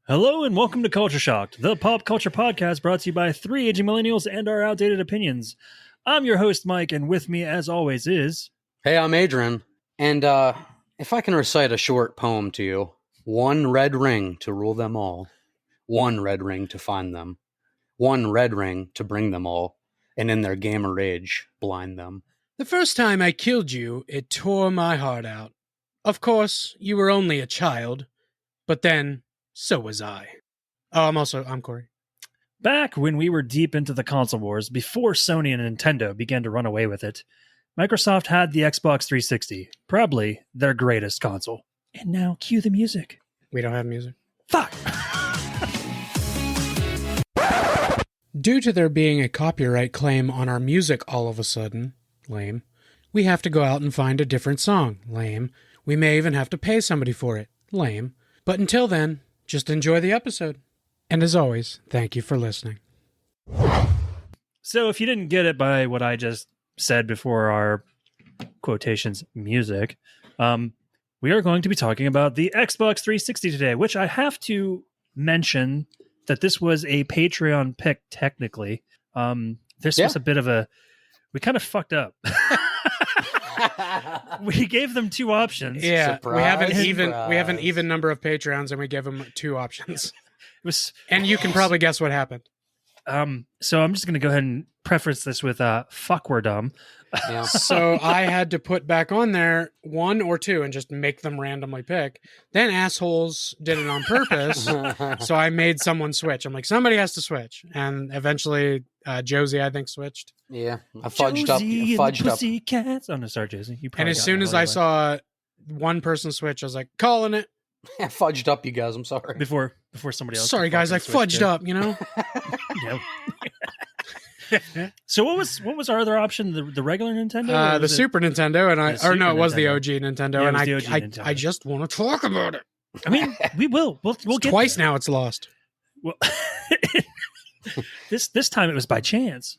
Hello and welcome to Culture Shocked, the pop culture podcast brought to you by three aging millennials and our outdated opinions. I'm your host, Mike, and with me, as always, is... Hey, I'm Adrian, and if I can recite a short poem to you, one red ring to rule them all, one red ring to find them, one red ring to bring them all, and in their gamer rage, blind them. The first time I killed you, it tore my heart out. Of course, you were only a child, but then... so was I. Oh, I'm Corey. Back when we were deep into the console wars, before Sony and Nintendo began to run away with it, Microsoft had the Xbox 360, probably their greatest console. And now, cue the music. We don't have music. Fuck! Due to there being a copyright claim on our music all of a sudden, lame, we have to go out and find a different song, lame. We may even have to pay somebody for it, lame. But until then, just enjoy the episode. And as always, thank you for listening. So if you didn't get it by what I just said before our quotations music, we are going to be talking about the Xbox 360 today, which I have to mention that this was a Patreon pick technically. This was a bit of a... we kind of fucked up. We gave them two options. Yeah, Surprise, we have an even number of Patreons, and we gave them two options. It was, and you can probably guess what happened. So I'm just going to go ahead and preface this with fuck, we're dumb. Yeah. So I had to put back on there one or two and just make them randomly pick. Then assholes did it on purpose. So I made someone switch. I'm like, somebody has to switch. And eventually Josie, I think, switched. Yeah, I fudged up. Pussycats. Oh, no, sorry, Jason. You and as soon as I saw one person switch, I was like, calling it. I fudged up, you guys. I'm sorry. Before somebody else. Sorry, guys. I fudged up, you know? So what was our other option? The regular Nintendo? The Super Nintendo, and it was the OG Nintendo, Yeah, and Nintendo. I just want to talk about it. I mean, we will. We'll get twice there. now. It's lost. Well, this time it was by chance.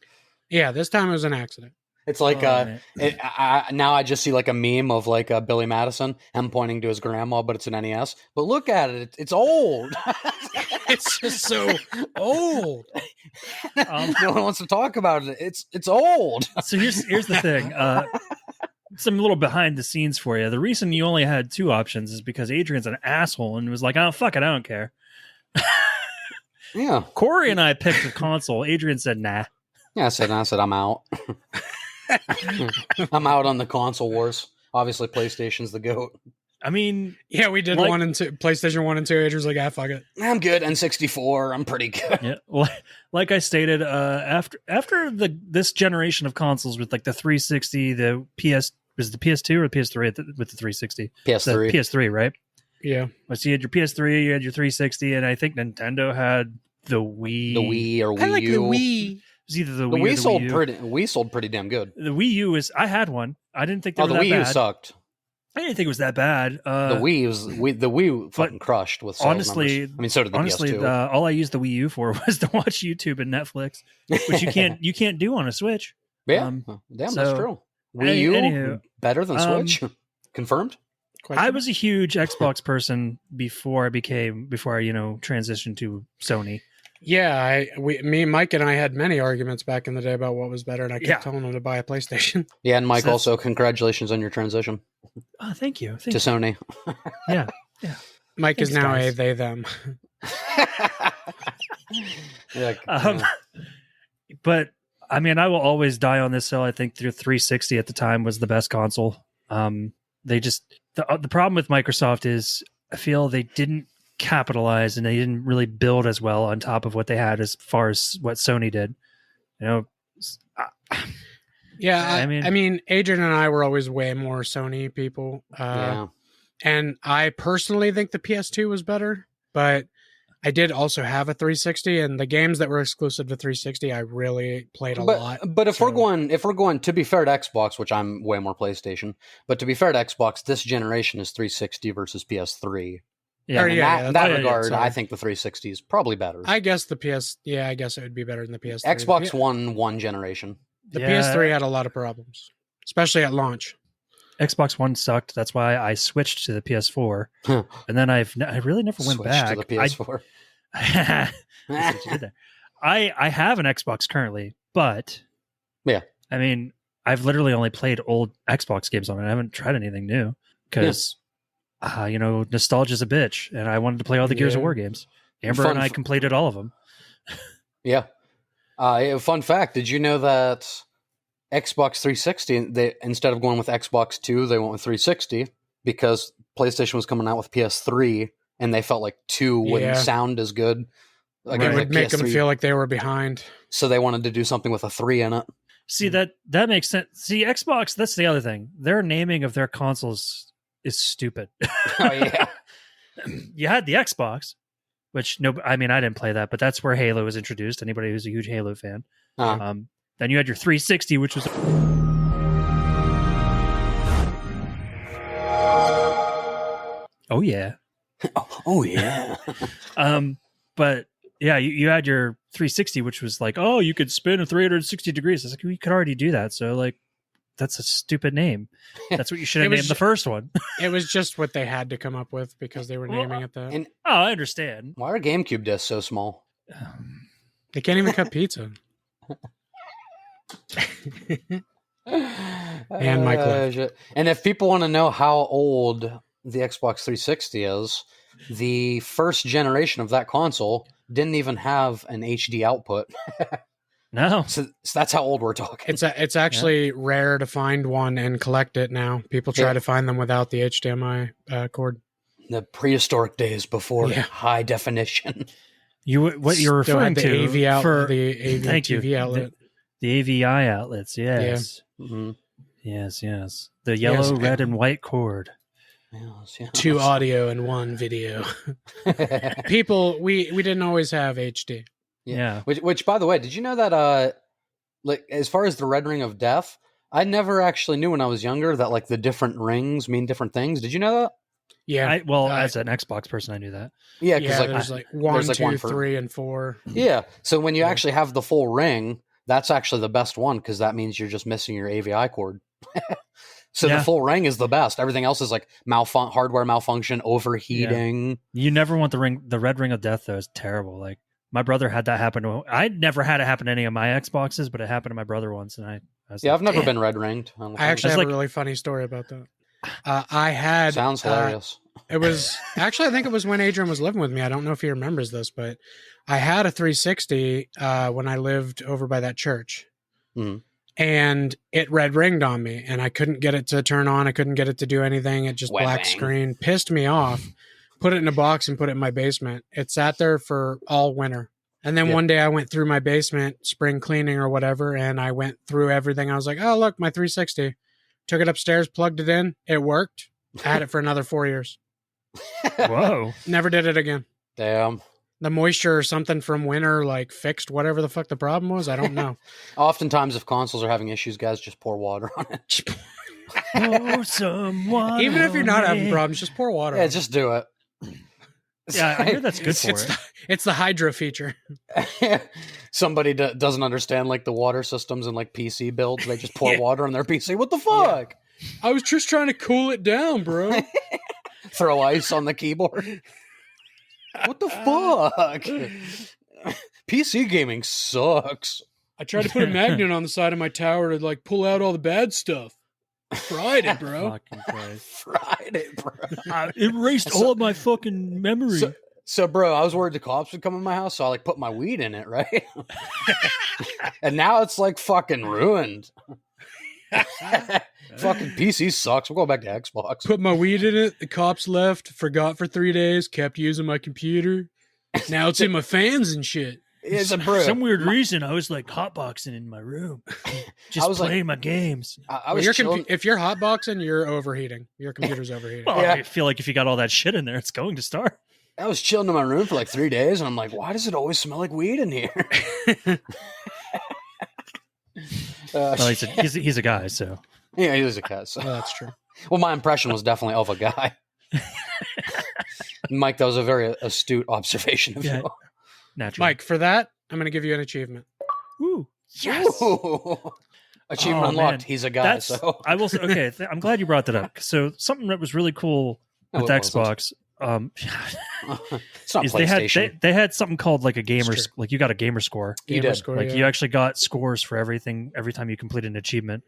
Yeah, this time it was an accident. It's like now I just see like a meme of like Billy Madison, him pointing to his grandma, but it's an NES. But look at it; it's old. It's just so old. No one wants to talk about it. It's old. So here's the thing. Some little behind the scenes for you. The reason you only had two options is because Adrian's an asshole and was like, "Oh fuck it, I don't care." Yeah. Corey and I picked the console. Adrian said, "Nah." Yeah, I said I'm out. I'm out on the console wars. Obviously, PlayStation's the GOAT. I mean, yeah, we did 1 and 2, PlayStation 1 and 2. Adrian's like, fuck it. I'm good. N64, I'm pretty good. Yeah, well, like I stated, after this generation of consoles with like the 360, the PS2 or the PS3 with the 360? PS3. The PS3, right? Yeah. So you had your PS3, you had your 360, and I think Nintendo had the Wii. The Wii or Wii U. I like the Wii. It was either the The Wii Wii or the sold Wii U. Wii sold pretty damn good. The Wii U I had one. I didn't think they were the that Wii bad. U sucked. I didn't think it was that bad. The Wii fucking crushed with sales honestly, numbers. I mean, so did the PS2. All I used the Wii U for was to watch YouTube and Netflix, which you can't do on a Switch. Yeah, that's true. Wii U anywho, better than Switch. Confirmed. I was a huge Xbox person before I transitioned to Sony. Yeah, Mike and I had many arguments back in the day about what was better, and I kept telling him to buy a PlayStation. Yeah, and Mike, also congratulations on your transition. Oh, thank you. To Sony. Yeah. Mike Thanks, is now guys. a they them. But I mean, I will always die on this hill. I think the 360 at the time was the best console. The problem with Microsoft is I feel they didn't capitalize and they didn't really build as well on top of what they had as far as what Sony did. Yeah, I mean, Adrian and I were always way more Sony people. And I personally think the PS2 was better, but I did also have a 360, and the games that were exclusive to 360, I really played a lot. But if we're going, to be fair to Xbox, which I'm way more PlayStation, but to be fair to Xbox, this generation is 360 versus PS3. Yeah, in that regard, I think the 360 is probably better. I guess I guess it would be better than the PS3. Xbox won one generation. The PS3 had a lot of problems, especially at launch. Xbox One sucked. That's why I switched to the PS4, Huh. and then I really never went Switch back. to the PS4. That's what you did there. I have an Xbox currently, but Yeah. I mean, I've literally only played old Xbox games on it. I haven't tried anything new because, nostalgia's a bitch, and I wanted to play all the Gears of Yeah. War games. Amber and I completed all of them. Yeah. Fun fact: did you know that Xbox 360? They instead of going with Xbox 2, they went with 360 because PlayStation was coming out with PS3, and they felt like 2 wouldn't sound as good. It would make them feel like they were behind. So they wanted to do something with a 3 in it. See, that makes sense. See, Xbox, that's the other thing. Their naming of their consoles is stupid. Oh yeah. You had the Xbox, which I didn't play that, but that's where Halo was introduced. Anybody who's a huge Halo fan. Then you had your 360, which was oh yeah. Oh yeah. But yeah, you had your 360, which was like, oh, you could spin a 360 degrees. It's like, we could already do that. So like, that's a stupid name. That's what you should have named the first one. It was just what they had to come up with because they were naming it that. And I understand. why are GameCube discs so small? They can't even cut pizza. And Mike left. And if people want to know how old the Xbox 360 is, the first generation of that console didn't even have an HD output. No. So that's how old we're talking. It's actually rare to find one and collect it now. People try to find them without the HDMI cord. The prehistoric days before high definition. What you're referring the to AV for the AV thank TV you. outlet. The AVI outlets, yes. Yeah. Mm-hmm. Yes. The yellow, red, and white cord. Yes. 2 audio and 1 video. People, we didn't always have HD. Yeah. Which, by the way, did you know that like as far as the red ring of death, I never actually knew when I was younger that like the different rings mean different things. Did you know that? Yeah. As an Xbox person, I knew that. Yeah, because there's like 1, 2, 3, and 4. Yeah. So when you actually have the full ring, that's actually the best one because that means you're just missing your AVI cord. So the full ring is the best. Everything else is like hardware malfunction, overheating. Yeah. You never want the red ring of death though. It's terrible. Like my brother had that happen to him. I'd never had it happen to any of my Xboxes, but it happened to my brother once, and I was I've never been red ringed. I actually have a really funny story about that. I had sounds hilarious. It was actually, I think it was when Adrian was living with me. I don't know if he remembers this, but I had a 360 when I lived over by that church. Mm-hmm. And it red ringed on me, and I couldn't get it to turn on. I couldn't get it to do anything. It just black screen, pissed me off. Put it in a box and put it in my basement. It sat there for all winter. And then one day I went through my basement, spring cleaning or whatever, and I went through everything. I was like, oh, look, my 360. Took it upstairs, plugged it in. It worked. I had it for another 4 years. Whoa. Never did it again. Damn. The moisture or something from winter like fixed whatever the fuck the problem was. I don't know. Oftentimes, if consoles are having issues, guys, just pour water on it. Pour some water. Even if you're not having problems, just pour water. Yeah, just do it. Yeah, I hear that's good for it. It's the hydro feature. Somebody doesn't understand like the water systems and like PC builds. They just pour water on their PC. What the fuck? Yeah. I was just trying to cool it down, bro. Throw ice on the keyboard. What the fuck? PC gaming sucks. I tried to put a magnet on the side of my tower to like pull out all the bad stuff. Fried it, bro. Fucking Christ. Fried it, bro. Erased all of my fucking memory. So, bro, I was worried the cops would come in my house, so I like put my weed in it, right? And now it's like fucking ruined. Fucking PC sucks. We'll go back to Xbox. Put my weed in it. The cops left. Forgot for 3 days. Kept using my computer. Now it's in my fans and shit. It's a For some weird reason, I was like hotboxing in my room, just playing my games. If you're hotboxing, you're overheating. Your computer's overheating. Well, I feel like if you got all that shit in there, it's going to start. I was chilling in my room for like 3 days, and I'm like, why does it always smell like weed in here? Well, he's a guy, so. Yeah, he was a cat. So. Well, that's true. Well, my impression was definitely of a guy. Mike, that was a very astute observation of you. Naturally. Mike, for that, I'm going to give you an achievement. Ooh, yes. Ooh. Achievement Oh, unlocked. man. He's a guy. That's So I will say. Okay, I'm glad you brought that up. So something that was really cool No, with it wasn't. Xbox, it's not is PlayStation. they had something called like a gamer, true. like you got a gamer score. You Gamer did. score, Like yeah. you actually got scores for everything every time you completed an achievement,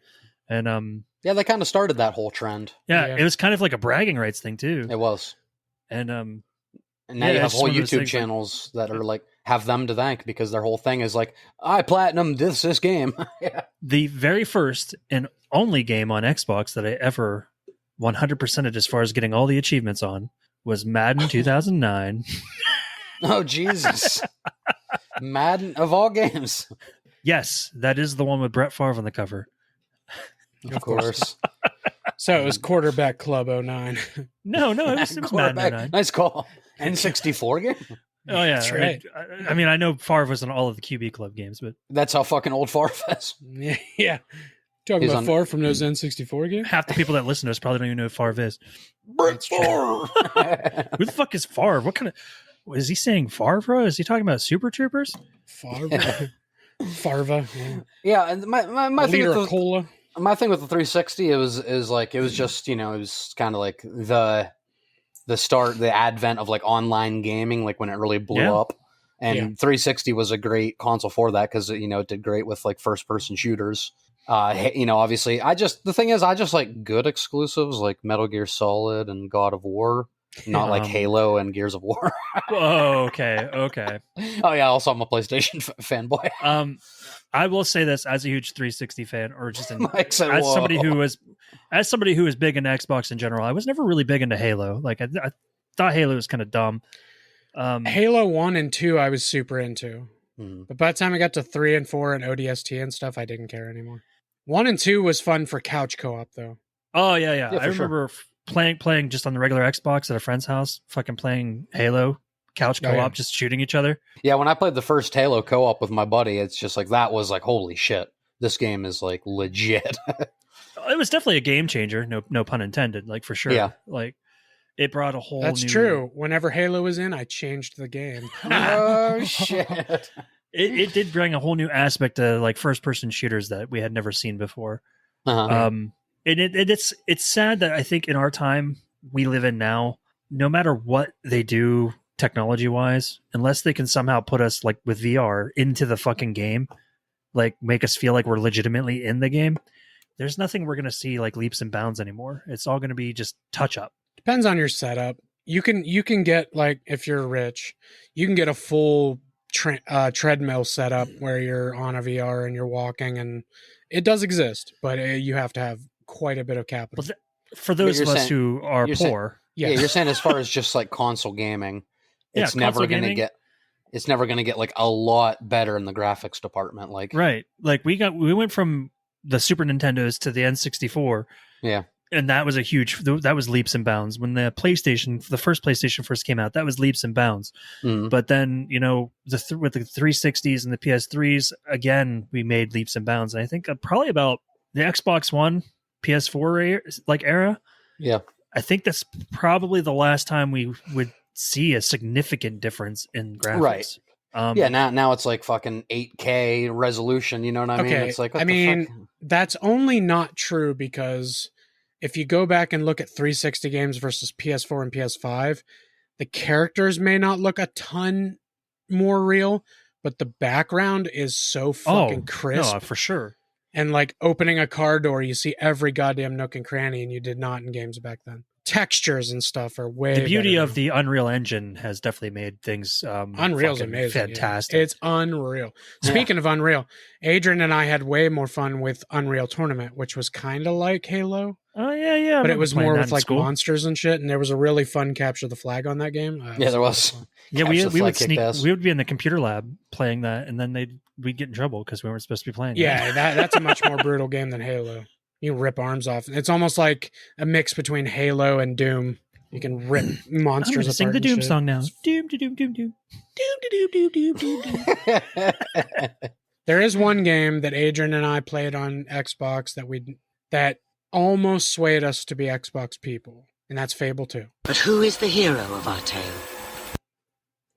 and Yeah, they kind of started that whole trend. Yeah. it was kind of like a bragging rights thing too. It was. And And now Yeah, you have it's whole one of those YouTube things, like- channels that are like have them to thank because their whole thing is like, I platinum this game. Yeah. the very first and only game on Xbox that I ever 100%ed as far as getting all the achievements on was Madden 2009. Oh Jesus. Madden of all games. Yes, that is the one with Brett Favre on the cover. Of course. So it was Quarterback Club 09. No, it was Madden Quarterback. 09. Nice call. N64 game? Oh yeah, That's right. I mean, I know Favre was in all of the QB Club games, but That's how fucking old Favre is. Yeah. Talking He's about on- Favre from those N64 games? half the people that listen to us probably don't even know who Favre is. Brett Favre. Who the fuck is Favre? What kind of is he saying Favre? Is he talking about Super Troopers? Favre. Farva. Yeah. Yeah, and my A thing liter with of the, cola. my thing with the 360 it was just it was kind of like the start, the advent of like online gaming, like when it really blew Yeah. up. And Yeah. 360 was a great console for that because it did great with like first person shooters. Obviously, I just like good exclusives like Metal Gear Solid and God of War, not like Halo and Gears of War. Oh, okay. Oh yeah, also I'm a PlayStation fanboy. I will say this as a huge 360 fan, or just Mike said, as "Whoa." somebody who was big into Xbox in general. I was never really big into Halo. Like I thought Halo was kind of dumb. Halo 1 and 2 I was super into. Mhm. But by the time I got to 3 and 4 and ODST and stuff, I didn't care anymore. 1 and 2 was fun for couch co-op though. Oh yeah. Yeah, I for sure. remember playing just on the regular Xbox at a friend's house, fucking playing Halo couch Oh, co-op, yeah. just shooting each other. Yeah, when I played the first Halo co-op with my buddy, it's just like that was like holy shit. This game is like legit. It was definitely a game changer. No pun intended. Like for sure. Yeah. Like it brought a whole. That's new, true. Whenever Halo was in, I changed the game. Oh shit. It did bring a whole new aspect to like first person shooters that we had never seen before. Uh-huh. And it's sad that I think in our time we live in now, no matter what they do technology wise, unless they can somehow put us like with VR into the fucking game, like make us feel like we're legitimately in the game, there's nothing we're going to see like leaps and bounds anymore. It's all going to be just touch up. Depends on your setup. You can get, like, if you're rich, you can get a full treadmill setup where you're on a VR and you're walking, and it does exist, but you have to have quite a bit of capital. Well, for those you're of us saying- who are you're saying- poor, Yeah, you're saying as far as just like console gaming, Yeah, it's never console gonna gaming. get like a lot better in the graphics department. Like right? Like we went from the Super Nintendos to the N64. Yeah. And that was that was leaps and bounds. When the first PlayStation first came out, that was leaps and bounds. Mhm. But then, with the 360s and the PS3s, again, we made leaps and bounds. And I think probably about the Xbox One, PS4 era. Yeah. I think that's probably the last time we would see a significant difference in graphics. Right. Yeah, now it's like fucking 8K resolution, you know what I mean? Okay, It's like, I what the mean, fuck? That's only not true because if you go back and look at 360 games versus PS4 and PS5, the characters may not look a ton more real, but the background is so fucking crisp. No, for sure. And like opening a car door, you see every goddamn nook and cranny, and you did not in games back then. Textures and stuff are way The beauty better of now. the Unreal Engine has definitely made things Unreal's fucking amazing. yeah. fantastic. It's unreal. Yeah. Speaking of Unreal, Adrian and I had way more fun with Unreal Tournament, which was kind of like Halo, Oh yeah. I but it remember was playing more that with in like school. monsters and shit. And there was a really fun capture the flag on that game. Yeah, there a lot was. of fun. Yeah, Capture the we Flag would kicked sneak. ass. We would be in the computer lab playing that, and then we'd get in trouble because we weren't supposed to be playing. Yeah, that's a much more brutal game than Halo. You can rip arms off. It's almost like a mix between Halo and Doom. You can rip I'm monsters going to apart. sing the and Doom shit. song now. Doom, doom, doom, doom, doom, doom, doom, doom, doom, doom. There is one game that Adrian and I played on Xbox that almost swayed us to be Xbox people, and that's Fable 2. But who is the hero of our tale?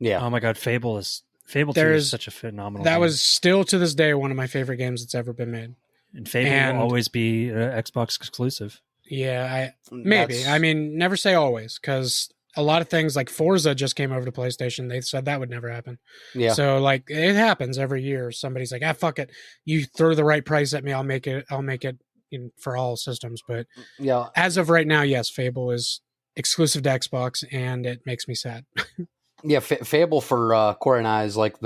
Yeah. Oh my God, Fable 2 There is is- such a phenomenal. That game. was still to this day one of my favorite games that's ever been made. And Fable And- will always be Xbox exclusive. Yeah, maybe. That's- I mean, never say always, because a lot of things like Forza just came over to PlayStation. They said that would never happen. Yeah. So like it happens every year. Somebody's like, fuck it. You throw the right price at me, I'll make it for all systems. But Yeah. as of right now, yes, Fable is exclusive to Xbox, and it makes me sad. Yeah. Fable for Corey and I is like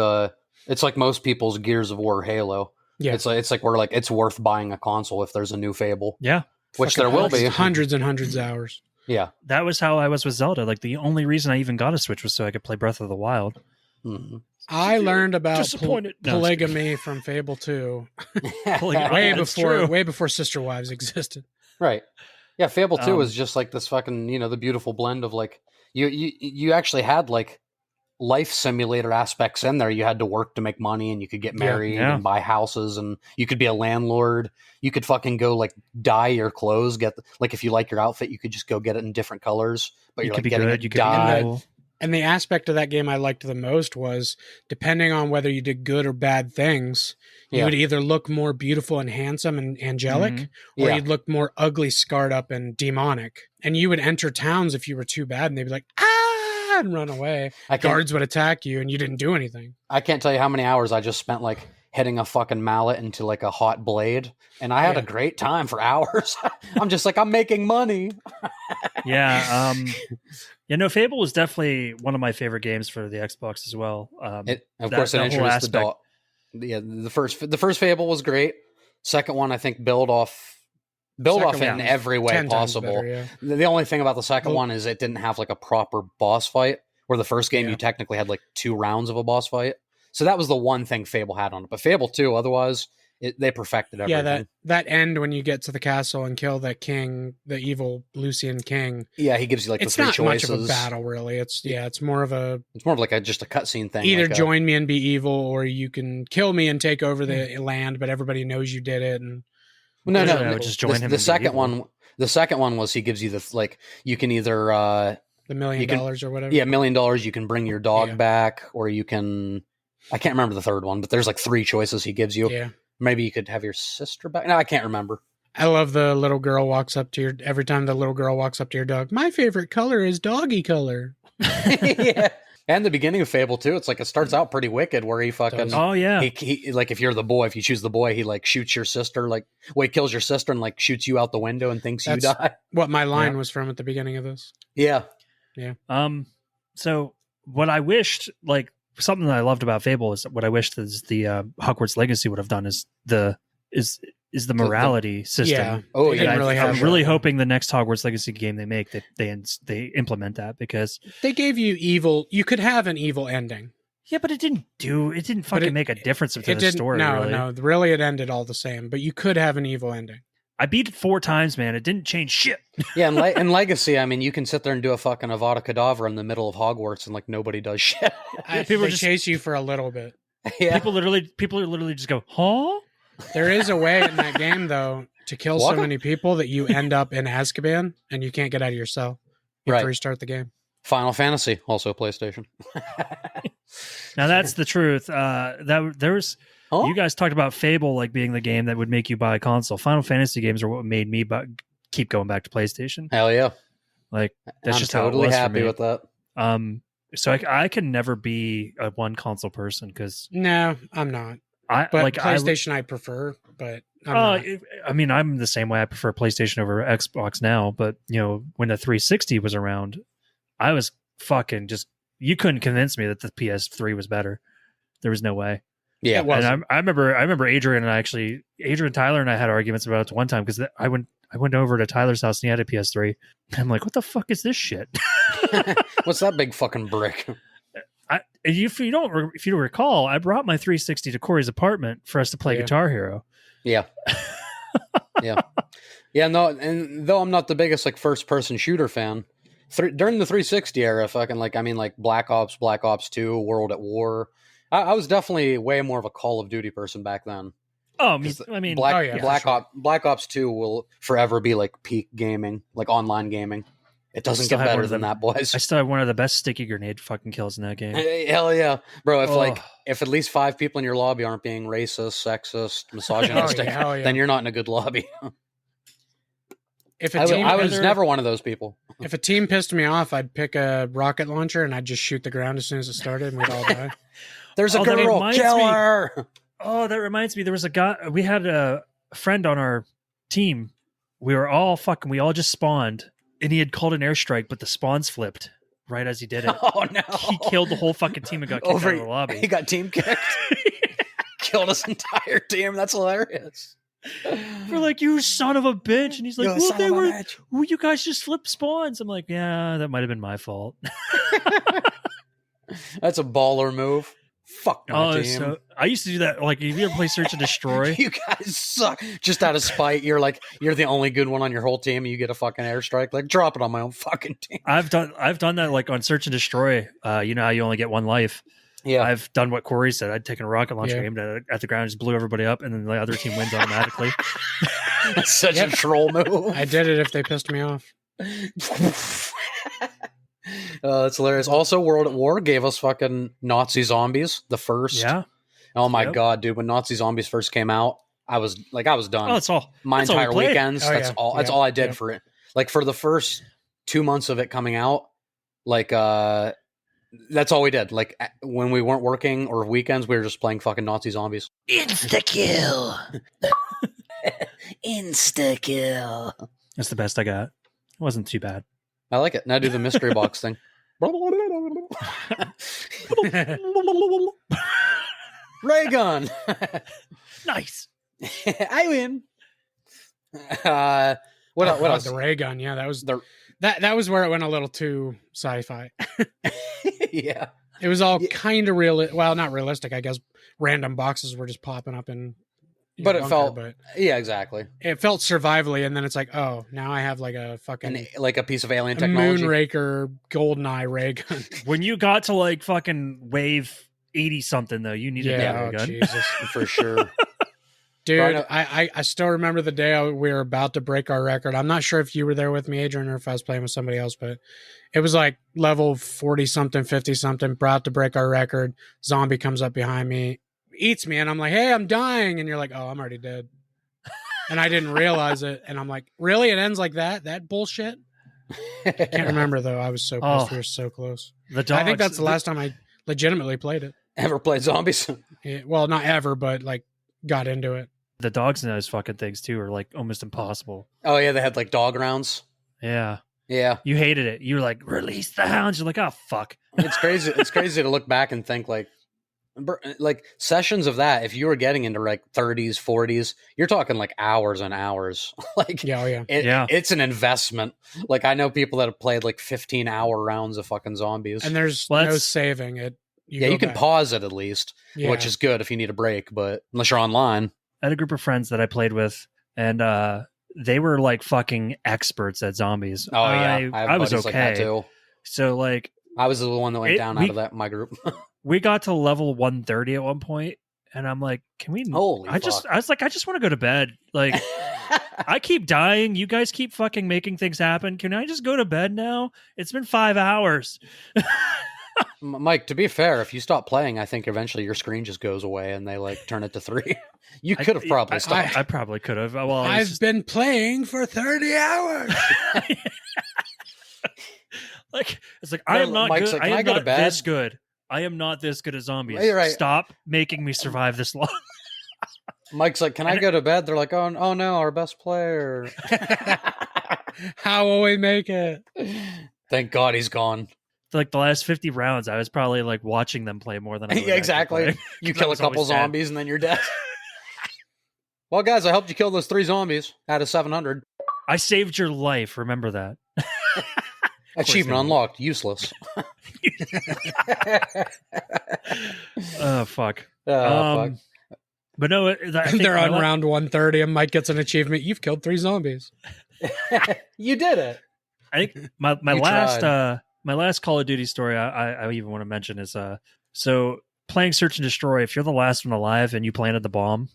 it's like most people's Gears of War Halo. Yeah. It's like we're like, it's worth buying a console if there's a new Fable, Yeah. which there will be. Hundreds and hundreds of hours. Yeah. That was how I was with Zelda. Like the only reason I even got a Switch was so I could play Breath of the Wild. Mhm. I learned about Disappointed. No, polygamy from Fable 2 Polygamy. way That's before true. way before Sister Wives existed. Right. Yeah, Fable 2 Um, is just like this fucking, the beautiful blend of like you actually had like life simulator aspects in there. You had to work to make money, and you could get married Yeah. and buy houses, and you could be a landlord. You could fucking go like dye your clothes, like if you like your outfit, you could just go get it in different colors, but You you're could like be getting good. it You could dyed. be evil. And the aspect of that game I liked the most was, depending on whether you did good or bad things, you Yeah. would either look more beautiful and handsome and angelic, Mhm. or Yeah. you'd look more ugly, scarred up, and demonic. And you would enter towns if you were too bad, and they'd be like, ah, and run away. I can't, Guards would attack you, and you didn't do anything. I can't tell you how many hours I just spent like hitting a fucking mallet into like a hot blade, and I had Yeah. a great time for hours. I'm just like, I'm making money. Yeah. Fable was definitely one of my favorite games for the Xbox as well. Of that- course, it that whole introduced the aspect- dog. Yeah, the first Fable was great. Second one, I think, build off Second it in one was every way 10 times possible. better, yeah. The only thing about the second Well- one is it didn't have like a proper boss fight. Where the first game Yeah. you technically had like 2 rounds of a boss fight. So that was the one thing Fable had on it. But Fable 2, otherwise, they perfected everything. Yeah, that end when you get to the castle and kill the king, the evil Lucian king. Yeah, he gives you like It's the 3 not choices. much of a battle, really. It's more of a It's more of like just a cutscene thing. either like join me and be evil, or you can kill me and take over the land, but everybody knows you did it. And No, Yeah, no, I would just join him and The be second evil. one. The second one was he gives you you can either the $1 million or whatever. $1 million, you can bring your dog Yeah. back, or you can, I can't remember the third one, but there's like 3 choices he gives you. Yeah. Maybe you could have your sister back. No, I can't remember. I love the little girl walks up to every time the little girl walks up to your dog. My favorite color is doggy color. Yeah. And the beginning of Fable 2, it's like it starts out pretty wicked where he fucking Does. Oh yeah. he like if you're the boy, if you choose the boy, he like shoots your sister, he kills your sister and like shoots you out the window and thinks you That's- die. What my line Yeah. was from at the beginning of this. Yeah. So what I wished, like something that I loved about Fable, is what I wished is the Hogwarts Legacy would have done is the morality system. Yeah. Oh, They yeah. didn't really I'm have really that. hoping the next Hogwarts Legacy game they make that they implement that, because They gave you evil. You could have an evil ending. yeah, but it didn't fucking it- make a difference to It the didn't. story. No, really. no. Really, it ended all the same. But you could have an evil ending. I beat it 4 times, man. It didn't change shit. Yeah, and in Legacy, I mean, you can sit there and do a fucking Avada Kedavra in the middle of Hogwarts and like nobody does shit. People They just- chase you for a little bit. Yeah. People literally just go, huh? There is a way in that game, though, to kill What? so many people that you end up in Azkaban and you can't get out of your cell. You have to Right. restart the game. Final Fantasy, also PlayStation. Now that's the truth. That there was Huh? you guys talked about Fable like being the game that would make you buy a console. Final Fantasy games are what made me keep going back to PlayStation. Hell yeah. Like that's I'm just totally how it was happy for me. with that. So I can never be a one console person because No, I'm not. I But like PlayStation I prefer, but I'm I. not. I mean, I'm the same way. I prefer PlayStation over Xbox now. But when the 360 was around, I was fucking just. You couldn't convince me that the PS3 was better. There was no way. Yeah. It was. And I remember Adrian Tyler and I had arguments about it one time because I went over to Tyler's house and he had a PS3. I'm like, what the fuck is this shit? What's that big fucking brick? If you don't recall, I brought my 360 to Corey's apartment for us to play Yeah. Guitar Hero. Yeah. Yeah, no, and though I'm not the biggest like first person shooter fan, during the 360 era, fucking like Black Ops 2, World at War, I was definitely way more of a Call of Duty person back then. Oh, I mean, Oh, yeah, for Black Ops 2 will forever be like peak gaming, like online gaming. It doesn't Still get have one better of than them. that, boys. I still have one of the best sticky grenade fucking kills in that game. Hell yeah, bro! If Oh. if at least 5 people in your lobby aren't being racist, sexist, misogynistic, hell yeah. then you're not in a good lobby. If I was never one of those people. If a team pissed me off, I'd pick a rocket launcher and I'd just shoot the ground as soon as it started, and we'd all die. There's a girl, kill her. Oh, that reminds me. There was a guy. We had a friend on our team. We were all we all just spawned, and he had called an airstrike, but the spawns flipped right as he did it. Oh no! He killed the whole fucking team and got kicked out of the lobby. He got team kicked. Killed his entire team. That's hilarious. We're like, you son of a bitch, and he's like, well, you guys just flipped spawns. I'm like, yeah, that might have been my fault. That's a baller move. Fuck my team. So I used to do that. Like, if you ever play Search and Destroy, You guys suck. Just out of spite, you're the only good one on your whole team, and you get a fucking airstrike. Like, drop it on my own fucking team. I've done that like on Search and Destroy. You know how you only get one life. Yeah, I've done what Corey said. I'd taken a rocket launcher, Yeah. aimed at the ground, just blew everybody up, and then the other team wins automatically. that's such a troll move. I did it if they pissed me off. That's hilarious. Also, World at War gave us fucking Nazi zombies. The first. Yeah. Oh my Yep. god, dude! When Nazi zombies first came out, I was done. Oh, that's all. My that's all we entire played. weekends. Oh, That's yeah. all. That's Yeah. all I did Yeah. for it. Like for the first 2 months of it coming out, like that's all we did. Like when we weren't working or weekends, we were just playing fucking Nazi zombies. Insta kill. Insta kill. That's the best I got. It wasn't too bad. I like it. Now do the mystery box thing. Ray gun. Nice. I win. What else? The ray gun. Yeah, that was The- that was where it went a little too sci-fi. Yeah. It was all kind of real. Well, not realistic, I guess. Random boxes were just popping up in. But it bunker, felt- But Yeah, exactly. it felt survivally, and then it's like, oh, now I have like a fucking Like a piece of alien a technology. Moonraker GoldenEye ray gun. When you got to like fucking wave 80 something though, you needed Yeah, that oh, gun. Jesus. For sure. Dude, Right. I still remember the day we were about to break our record. I'm not sure if you were there with me, Adrian, or if I was playing with somebody else, but it was like level 40 something, 50 something, about to break our record. Zombie comes up behind me, eats me, and I'm like, hey, I'm dying. And you're like, oh, I'm already dead. And I didn't realize it. And I'm like, really? It ends like that? That bullshit? Can't remember, though. I was so pissed. Oh. We were so close. The dogs, I think that's the last time I legitimately played it. Ever played zombies? Yeah, well, not ever, but like got into it. The dogs in those fucking things too are like almost impossible. Oh yeah, they had like dog rounds. Yeah. Yeah, You hated it. You were like, release the hounds. You're like, oh fuck. it's crazy. It's crazy to look back and think like sessions of that. If you were getting into like 30s, 40s, you're talking like hours and hours. Like Yeah, oh, yeah. Yeah. it's an investment. Like I know people that have played like 15-hour rounds of fucking zombies. And there's Well, no that's- saving it. yeah, go you can back. pause it at least, Yeah. which is good if you need a break. But unless you're online, I had a group of friends that I played with, and they were like fucking experts at zombies. oh yeah, I have I was buddies okay. like that too. So like I was the one that went down out of that my group. we got to level 130 at one point, and I'm like, can we? Holy I was like, I just want to go to bed. Like, I keep dying. You guys keep fucking making things happen. Can I just go to bed now? It's been 5 hours. Mike, to be fair, if you stop playing, I think eventually your screen just goes away and they like turn it to 3. You could have probably stopped. I probably could have. Well, I've been playing for 30 hours. like it's like I am not Mike's good. like, "Can I I am go to not bed?" this good. I am not this good at zombies. You're right. Stop making me survive this long. Mike's like, "Can I go to bed?" They're like, "Oh no, our best player." How will we make it? Thank God he's gone. Like the last 50 rounds, I was probably like watching them play more than I was Yeah, exactly. actually playing. You 'Cause I kill a was couple always dead. zombies and then you're dead. Well, guys, I helped you kill those 3 zombies out of 700. I saved your life. Remember that. Achievement they unlocked. Useless. Oh fuck. Fuck. But no, I think They're my on la- round 130 and Mike gets an achievement. You've killed 3 zombies. You did it. I think my You last tried. my last Call of Duty story I even want to mention is so playing Search and Destroy. If you're the last one alive and you planted the bomb,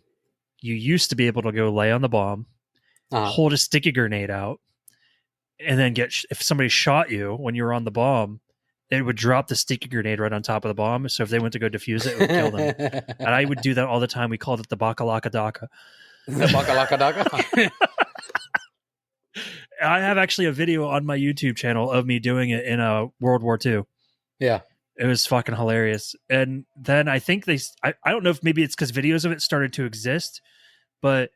you used to be able to go lay on the bomb, hold a sticky grenade out, and then if somebody shot you when you were on the bomb, it would drop the sticky grenade right on top of the bomb. So if they went to go defuse it, it would kill them. And I would do that all the time. We called it the Bakalaka Daka. The Bakalaka Daka? I have actually a video on my YouTube channel of me doing it in World War II. Yeah. It was fucking hilarious. And then I think I don't know if maybe it's because videos of it started to exist, but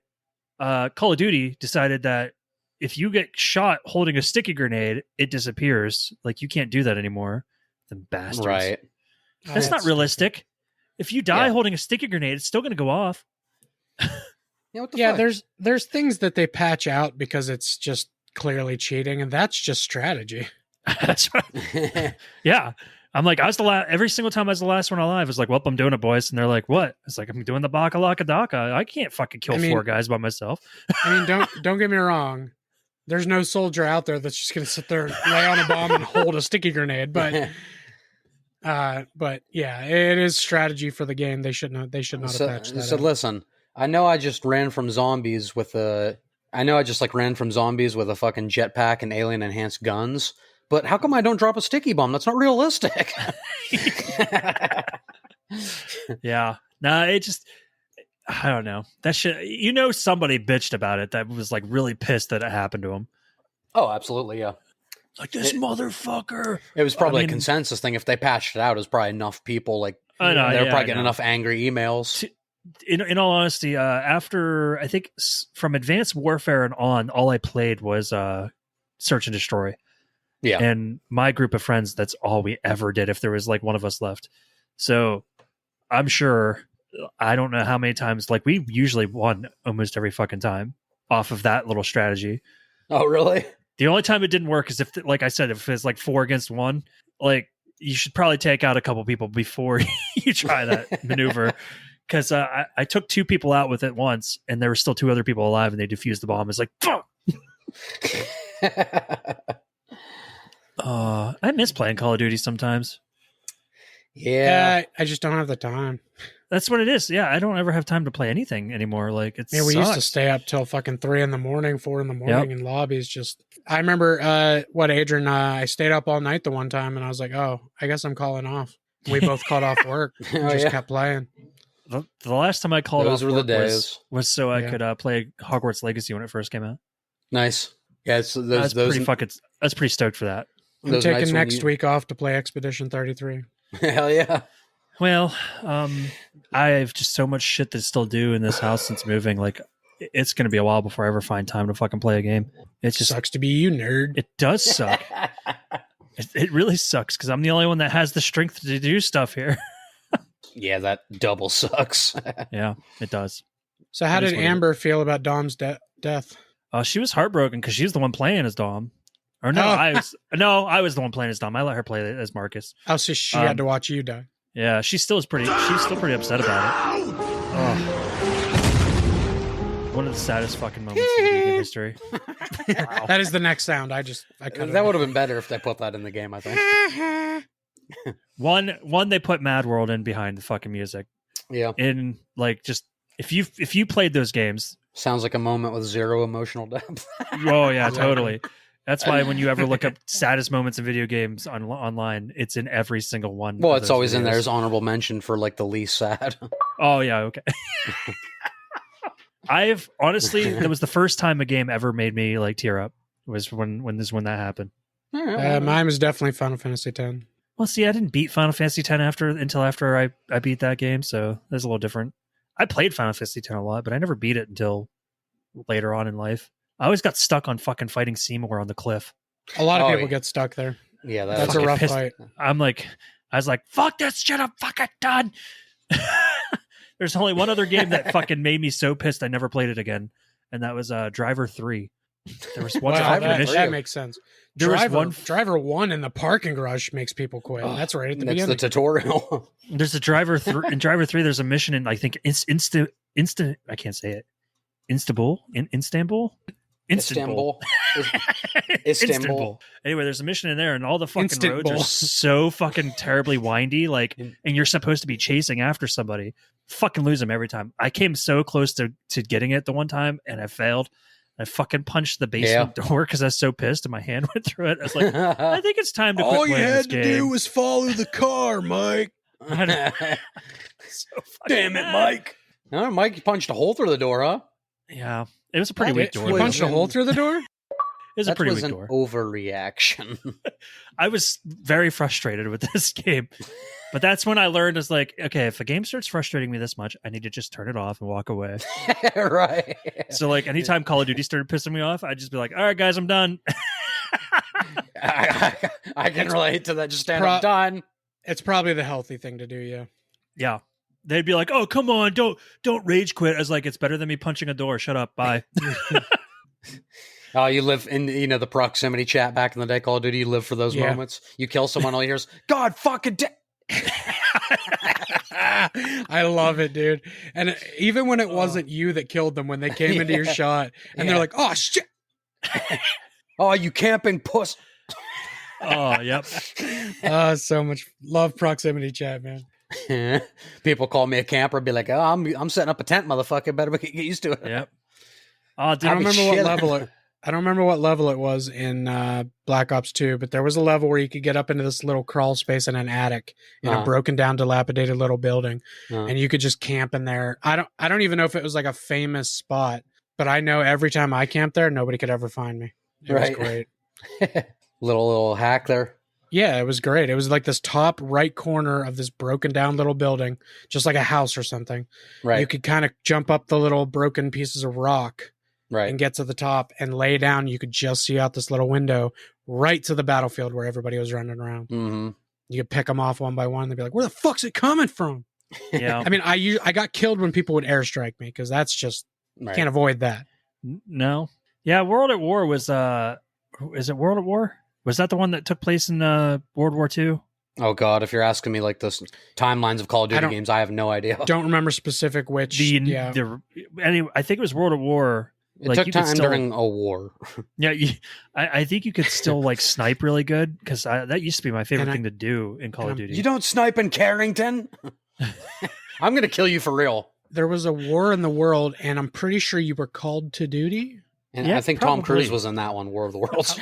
Call of Duty decided that if you get shot holding a sticky grenade, it disappears. Like, you can't do that anymore. The bastards. Right. That's not realistic. If you die holding a sticky grenade, it's still going to go off. Yeah, what the fuck? there's things that they patch out because it's just clearly cheating, and that's just strategy. That's right. Yeah. I'm like, I was the last, every single time I was the last one alive. I was like, well, I'm doing it, boys. And they're like, what? It's like, I'm doing the Bakalaka Daka. I can't fucking kill 4 guys by myself. I mean, don't get me wrong. There's no soldier out there that's just going to sit there and lay on a bomb and hold a sticky grenade. But yeah, it is strategy for the game. They should not have patched that. So listen, I know I just ran from zombies with a fucking jetpack and alien enhanced guns. But how come I don't drop a sticky bomb? That's not realistic. Yeah. No, it just, I don't know. That shit, somebody bitched about it that was like really pissed that it happened to him. Oh, absolutely, yeah. Like, this motherfucker. It was probably a consensus thing. If they patched it out, it was probably enough people. Like, I know, they were probably getting enough angry emails. In all honesty, after, I think, from Advanced Warfare and on, all I played was Search and Destroy. Yeah. And my group of friends, that's all we ever did if there was like one of us left. So I'm sure, I don't know how many times, like, we usually won almost every fucking time off of that little strategy. Oh, really? The only time it didn't work is if, like I said, if it's like 4 against 1, like, you should probably take out a couple people before you try that maneuver. Because I took 2 people out with it once, and there were still 2 other people alive, and they defused the bomb. It's like, fuck! I miss playing Call of Duty sometimes. Yeah. I just don't have the time. That's what it is. Yeah, I don't ever have time to play anything anymore. Like, it's we used to stay up till fucking 3 in the morning, 4 in the morning in lobbies. Just, I remember Adrian, I stayed up all night the one time, and I was like, oh, I guess I'm calling off. We both called off work and just kept playing. The last time I called Those off were the work days. was so I could play Hogwarts Legacy when it first came out. Nice. Yeah, so I was pretty stoked for that. I'm taking next week off to play Expedition 33. Hell yeah. Well, I have just so much shit to still do in this house since moving. Like, it's going to be a while before I ever find time to fucking play a game. It just sucks to be you, nerd. It does suck. It really sucks because I'm the only one that has the strength to do stuff here. Yeah, that double sucks. Yeah, it does. So how did Amber feel about Dom's death? She was heartbroken because she's the one playing as Dom. Or no, I was the one playing as Dom. I let her play as Marcus. Oh, so she had to watch you die. Yeah, she's still pretty upset about it. Oh. One of the saddest fucking moments in video game history. Wow. That is the next sound. I cut that would have been better if they put that in the game, I think. One they put Mad World in behind the fucking music. Yeah. In like, just if you played those games, sounds like a moment with zero emotional depth. Oh yeah, totally. That's why when you ever look up saddest moments in video games online, it's in every single one. Well, it's always in there as honorable mention for like the least sad. Oh yeah, okay. I've honestly, that was the first time a game ever made me like tear up. Was when that happened. Mine was definitely Final Fantasy X. Well, see, I didn't beat Final Fantasy X until after I beat that game, so that's a little different. I played Final Fantasy X a lot, but I never beat it until later on in life. I always got stuck on fucking fighting Seymour on the cliff. A lot of people get stuck there. Yeah, that's a rough fight. I was like, fuck this shit, I'm fucking done. There's only one other game that fucking made me so pissed I never played it again, and that was Driver 3. There was one that makes sense. Driver 1 in the parking garage makes people quit. That's right at the beginning. That's the tutorial. There's a Driver 3 in Driver 3. There's a mission in I think I can't say it. Istanbul. Anyway, there's a mission in there, and all the fucking roads are so fucking terribly windy. Like, and you're supposed to be chasing after somebody. Fucking lose them every time. I came so close to getting it the one time, and I failed. I fucking punched the basement door because I was so pissed and my hand went through it. I was like, I think it's time to quit All you playing had this to game. do was follow the car, Mike. So fucking Damn it, mad. Mike. No, Mike punched a hole through the door, huh? Yeah, it was a pretty That weak it door. You though. punched a hole through the door? It was a That pretty was weak an door. overreaction. I was very frustrated with this game. But that's when I learned, is like, okay, if a game starts frustrating me this much, I need to just turn it off and walk away. Right. So like anytime Call of Duty started pissing me off, I'd just be like, all right, guys, I'm done. I can relate to that. Just stand up, done. It's probably the healthy thing to do, yeah. Yeah. They'd be like, oh, come on, don't rage quit. I was like, it's better than me punching a door. Shut up. Bye. Oh, you live in the proximity chat back in the day, Call of Duty. You live for those moments. You kill someone, all you hear is, God fucking I love it, dude. And even when it wasn't you that killed them, when they came into your shot and they're like, oh, shit. Oh, you camping puss. Oh, yep. So much love proximity chat, man. People call me a camper, be like, oh, I'm setting up a tent, motherfucker. Better get used to it. Yep. Oh, dude, I don't remember what level it was in Black Ops 2, but there was a level where you could get up into this little crawl space in an attic in a broken down, dilapidated little building, and you could just camp in there. I don't even know if it was like a famous spot, but I know every time I camped there, nobody could ever find me. It was great. little hack there. Yeah, it was great. It was like this top right corner of this broken down little building, just like a house or something. Right. You could kind of jump up the little broken pieces of rock. Right. And get to the top and lay down. You could just see out this little window right to the battlefield where everybody was running around. Mm-hmm. You could pick them off one by one. They'd be like, where the fuck's it coming from? Yeah. I mean, I got killed when people would airstrike me because that's just, can't avoid that. No. Yeah, World at War was, is it World at War? Was that the one that took place in World War II? Oh, God, if you're asking me like the timelines of Call of Duty games, I have no idea. Don't remember specific which. Anyway, I think it was World at War. It took time during a war. Yeah, I think you could still like snipe really good because that used to be my favorite thing to do in Call of Duty. You don't snipe in Carrington? I'm going to kill you for real. There was a war in the world, and I'm pretty sure you were called to duty. And I think probably. Tom Cruise was in that one, War of the Worlds.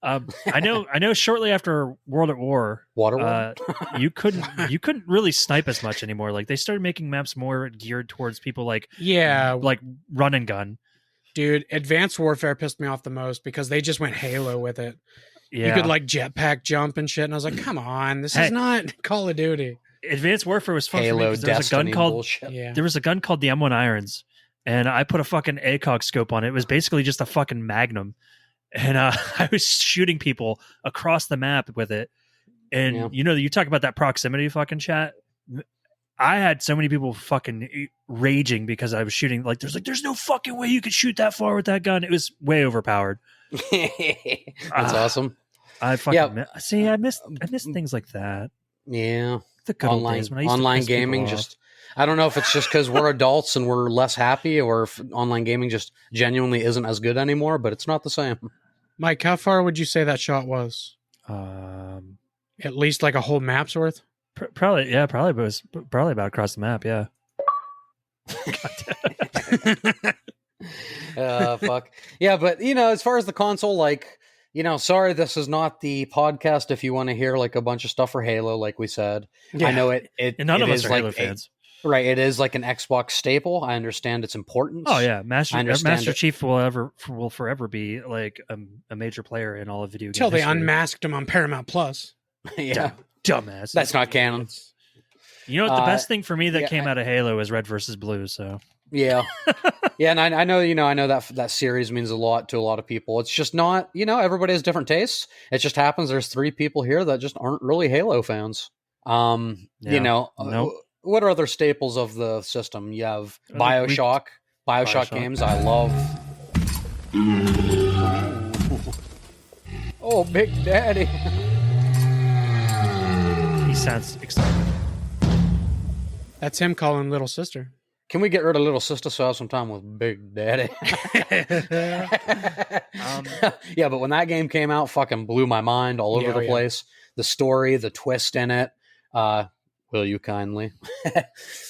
I know. Shortly after World at War, you couldn't really snipe as much anymore. Like they started making maps more geared towards people like run and gun. Dude, Advanced Warfare pissed me off the most because they just went Halo with it. Yeah. You could like jetpack jump and shit, and I was like, come on, this is not Call of Duty. Advanced Warfare was fun Halo, for me because there was a gun called the M1 Irons, and I put a fucking ACOG scope on it. It was basically just a fucking Magnum. And I was shooting people across the map with it. And, you talk about that proximity fucking chat. I had so many people fucking raging because I was shooting. Like, there's no fucking way you could shoot that far with that gun. It was way overpowered. That's awesome. I fucking I miss things like that. Yeah. The good old days when I used online to gaming I don't know if it's just because we're adults and we're less happy, or if online gaming just genuinely isn't as good anymore, but it's not the same. Mike, how far would you say that shot was? At least like a whole map's worth? Probably, yeah, but it was probably about across the map, yeah. Fuck. Yeah, but, as far as the console, like, sorry, this is not the podcast if you want to hear, like, a bunch of stuff for Halo, like we said. Yeah. I know it and none of us are Halo fans. Right, it is like an Xbox staple. I understand its importance. Oh yeah, Master Chief will forever be like a major player in all of video games. Until they unmasked him on Paramount Plus. Yeah, dumbass. That's not canon. You know what? The best thing for me that came out of Halo is Red versus Blue. So yeah, and I know I know that series means a lot to a lot of people. It's just not everybody has different tastes. It just happens there's 3 people here that just aren't really Halo fans. Nope. What are other staples of the system? You have Bioshock games. I love. Oh, Big Daddy. He sounds excited. That's him calling little sister. Can we get rid of little sister so I have some time with Big Daddy? Yeah, but when that game came out, fucking blew my mind all over the place. The story, the twist in it. Will you kindly?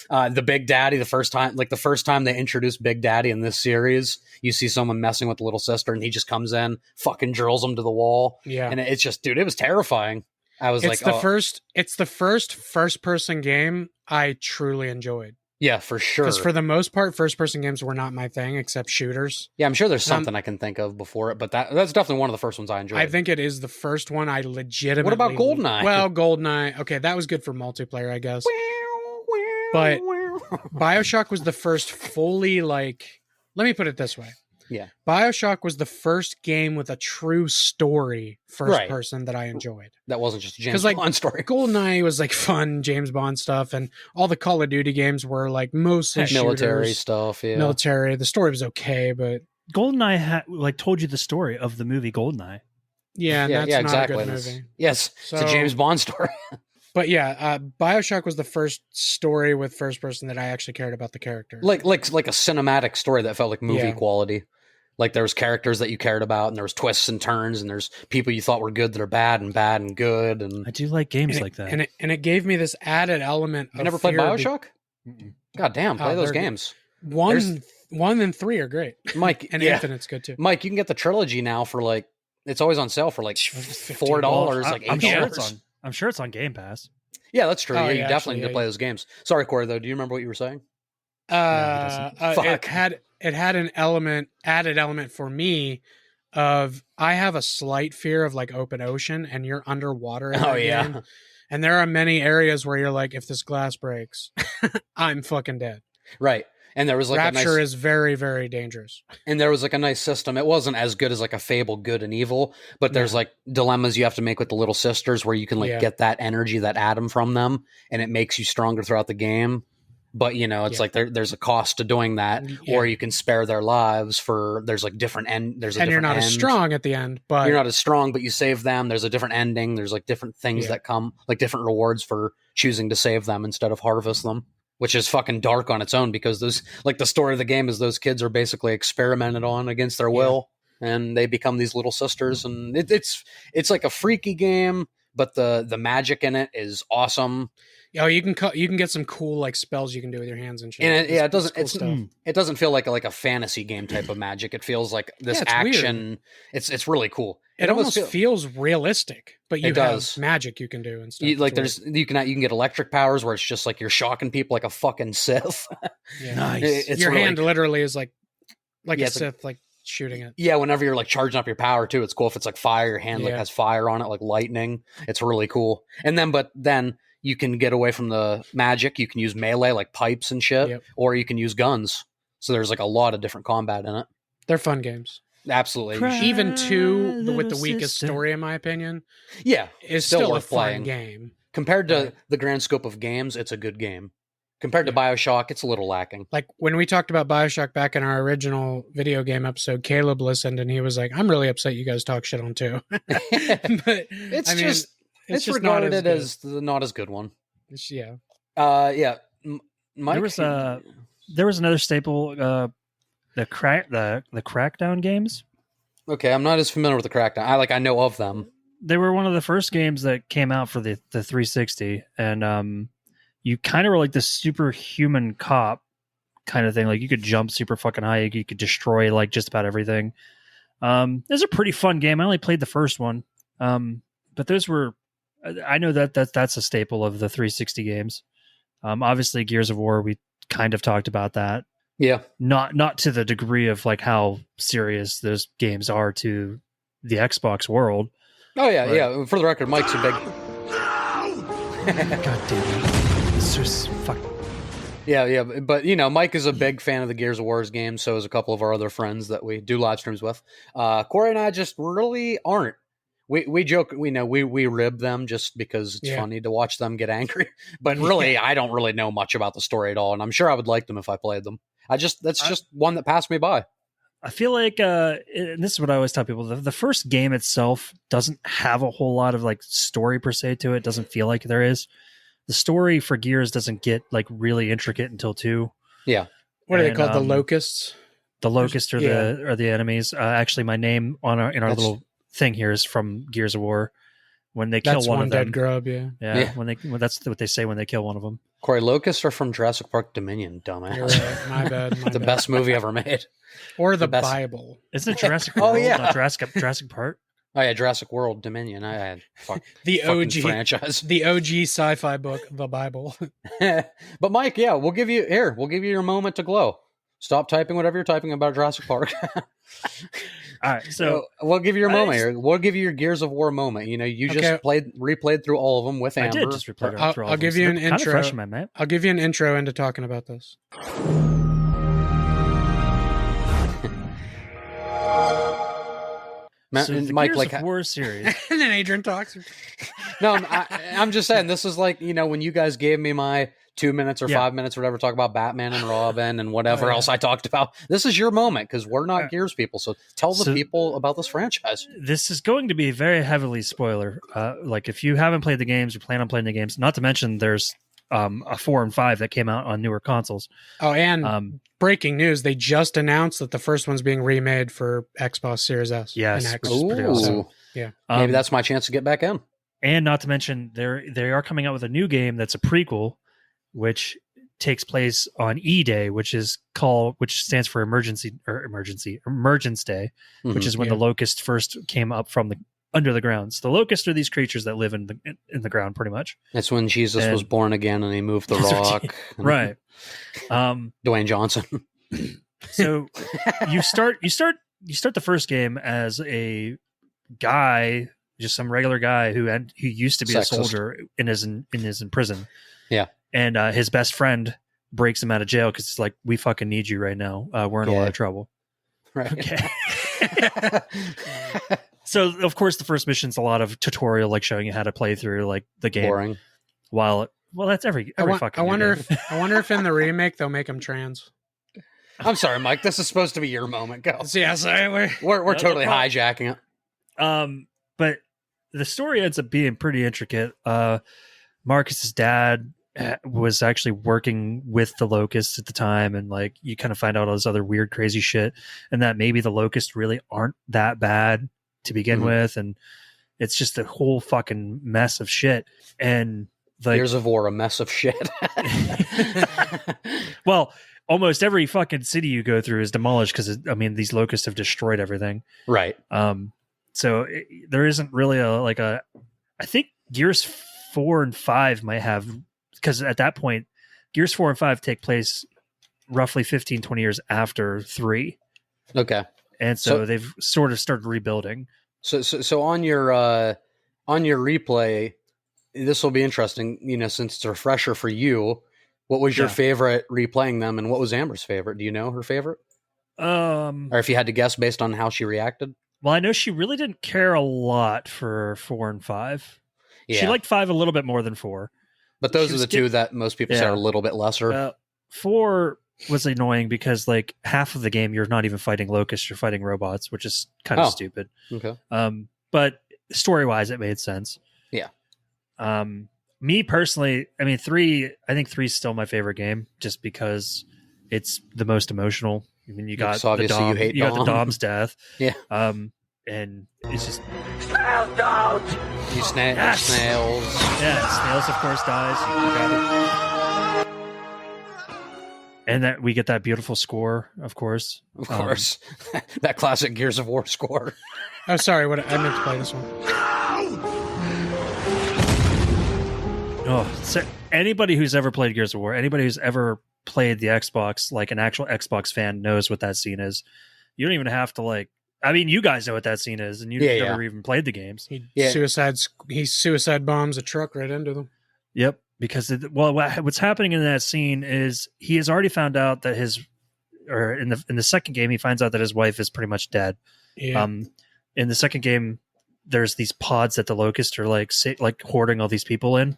The Big Daddy, the first time they introduced Big Daddy in this series, you see someone messing with the little sister, and he just comes in, fucking drills him to the wall. Yeah. And it's just, dude, it was terrifying. I was It's the first first-person game I truly enjoyed. yeah, for sure. Because for the most part, first-person games were not my thing, except shooters. Yeah, I'm sure there's something I can think of before it, but that's definitely one of the first ones I enjoyed. I think it is the first one I legitimately... What about GoldenEye? Well, GoldenEye. Okay, that was good for multiplayer, I guess. But BioShock was the first fully, like... Let me put it this way. Yeah. BioShock was the first game with a true story first person that I enjoyed. That wasn't just a James Bond story. GoldenEye was like fun James Bond stuff, and all the Call of Duty games were like mostly military shooters, stuff. Yeah, military. The story was okay, but GoldenEye told you the story of the movie GoldenEye. yeah, and that's exactly. not a good movie. Yes, it's a James Bond story. But yeah, BioShock was the first story with first person that I actually cared about the character. like a cinematic story that felt like movie quality. Like there was characters that you cared about, and there was twists and turns, and there's people you thought were good that are bad and good. And I do like games like that. And it gave me this added element. You never played BioShock? God damn, play those games. One and 3 are great. Mike, and Infinite's good too. Mike, you can get the trilogy now for like, it's always on sale for like $4, like $8. I'm sure it's on Game Pass. Yeah, that's true. Oh, you definitely need to play those games. Sorry, Corey, though. Do you remember what you were saying? It had an added element for me of I have a slight fear of like open ocean, and you're underwater in that game. And there are many areas where you're like, if this glass breaks, I'm fucking dead. Right. And there was like Rapture is very, very dangerous. And there was like a nice system. It wasn't as good as like a Fable Good and Evil, but there's like dilemmas you have to make with the little sisters where you can like get that energy, that atom from them, and it makes you stronger throughout the game. But you know, it's like there's a cost to doing that, or you can spare their lives for there's like different end. And you're not as strong at the end, but you're not as strong, but you save them. There's a different ending. There's like different things that come, like different rewards for choosing to save them instead of harvest them. Which is fucking dark on its own because those, like the story of the game is those kids are basically experimented on against their will, and they become these little sisters, and it's like a freaky game, but the magic in it is awesome. Oh, you can get some cool like spells you can do with your hands and shit. And it doesn't feel like a fantasy game type of magic. It feels like this action. Weird. It's really cool. It almost feels realistic, but you have magic you can do and stuff. You can get electric powers where it's just like you're shocking people like a fucking Sith. Nice. Your hand literally is like a Sith, like shooting it. Yeah, whenever you're like charging up your power too, it's cool if it's like fire. Your hand like has fire on it, like lightning. It's really cool. And then you can get away from the magic. You can use melee like pipes and shit, or you can use guns. So there's like a lot of different combat in it. They're fun games. Absolutely. Even 2 with the weakest story, in my opinion, is still a fun game. Compared to the grand scope of games, it's a good game. Compared to BioShock, it's a little lacking. Like when we talked about BioShock back in our original video game episode, Caleb listened and he was like, I'm really upset you guys talk shit on 2. But it's just regarded as not as good one. Mike, there was another staple, the Crackdown games. Okay, I'm not as familiar with the Crackdown. I know of them. They were one of the first games that came out for the 360, and you kind of were like this superhuman cop kind of thing. Like you could jump super fucking high, you could destroy like just about everything. It was a pretty fun game. I only played the first one, but those were. I know that's a staple of the 360 games. Obviously, Gears of War, we kind of talked about that. Yeah, not to the degree of like how serious those games are to the Xbox world. Oh yeah, yeah. For the record, Mike's a big. God damn it! It's just fuck. Yeah, but Mike is a big fan of the Gears of War games. So is a couple of our other friends that we do live streams with. Corey and I just really aren't. We joke, we rib them just because it's funny to watch them get angry. But really, I don't really know much about the story at all, and I'm sure I would like them if I played them. That's just one that passed me by. I feel like, and this is what I always tell people: the first game itself doesn't have a whole lot of like story per se to it. Doesn't feel like there is. The story for Gears doesn't get like really intricate until 2. Yeah, what are they called? The Locusts. The Locusts are the enemies. Actually, my name in our little thing here is from Gears of War, when they kill That's one one of them. dead grub, yeah. Yeah, that's what they say when they kill one of them. Corey, locusts are from Jurassic Park Dominion, dumbass. You're right. My bad. The best movie ever made. Or the best- Bible. Isn't it Jurassic Oh, World, yeah. not Jurassic Park? Oh yeah, Jurassic World Dominion. I had The fucking OG franchise. The OG sci-fi book, the Bible. But Mike, yeah, we'll give you your moment to glow. Stop typing whatever you're typing about Jurassic Park. All right, so we'll give you your I moment just- here. We'll give you your Gears of War moment. You know, you just Okay. replayed through all of them with Amber. I did just replay I'll- through all I'll of them, give so you they're an kinda intro. fresh in my mind. I'll give you an intro into talking about this. So the Mike, Gears of War series. And then Adrian talks. no, I'm just saying this is like, you know, when you guys gave me my 2 minutes or 5 minutes or whatever, talk about Batman and Robin and whatever else I talked about. This is your moment because we're not Gears people. So tell the people about this franchise. This is going to be very heavily spoiler. Like if you haven't played the games or plan on playing the games, not to mention there's a 4 and 5 that came out on newer consoles. Oh, and breaking news, they just announced that the first one's being remade for Xbox Series S. Yes, and X. which is pretty awesome. Yeah. Maybe that's my chance to get back in. And not to mention they are coming out with a new game that's a prequel, which takes place on E-Day, which stands for Emergence Day, which is when the locusts first came up from under the ground. So the locusts are these creatures that live in the ground, pretty much. That's when Jesus was born again and he moved the rock. Right. Dwayne Johnson. So you start the first game as a guy, just some regular guy who used to be a soldier and is in prison. Yeah. And his best friend breaks him out of jail because it's like, we fucking need you right now. We're in a lot of trouble. Right. Okay. So of course the first mission's a lot of tutorial, like showing you how to play through like the game. Boring. Well, that's every fucking. I wonder if in the remake they'll make him trans. I'm sorry, Mike. This is supposed to be your moment. Go. Yeah, sorry, We're totally hijacking it. But the story ends up being pretty intricate. Marcus's dad was actually working with the locusts at the time, and like you kind of find out all this other weird, crazy shit, and that maybe the locusts really aren't that bad to begin with, and it's just a whole fucking mess of shit. And like Gears of War, a mess of shit. Well, almost every fucking city you go through is demolished because these locusts have destroyed everything. Right. So there isn't really I think Gears 4 and 5 might have, because at that point Gears 4 and 5 take place roughly 15, 20 years after 3. Okay. And so they've sort of started rebuilding. So on your replay, this will be interesting, you know, since it's a refresher for you. What was your favorite replaying them, and what was Amber's favorite? Do you know her favorite? Or if you had to guess based on how she reacted? Well, I know she really didn't care a lot for 4 and 5. Yeah. She liked 5 a little bit more than 4. But those are the two that most people say are a little bit lesser. 4 was annoying because like half of the game you're not even fighting locusts, you're fighting robots, which is kind of stupid. Okay. But story-wise it made sense. Yeah. Me personally, I think 3 is still my favorite game just because it's the most emotional. I mean, you got the Dom, you got the Dom's death. Yeah. And it's just snails. Yeah, Snails of course dies. And that we get that beautiful score, of course. Of course. That classic Gears of War score. Oh, sorry. I meant to play this one. Oh, so anybody who's ever played Gears of War, anybody who's ever played the Xbox, like an actual Xbox fan, knows what that scene is. You don't even have to you guys know what that scene is, and you've never even played the games. He suicide bombs a truck right into them. Yep. Because what's happening in that scene is he has already found out that in the second game he finds out that his wife is pretty much dead. Yeah. In the second game, there's these pods that the locusts are like hoarding all these people in,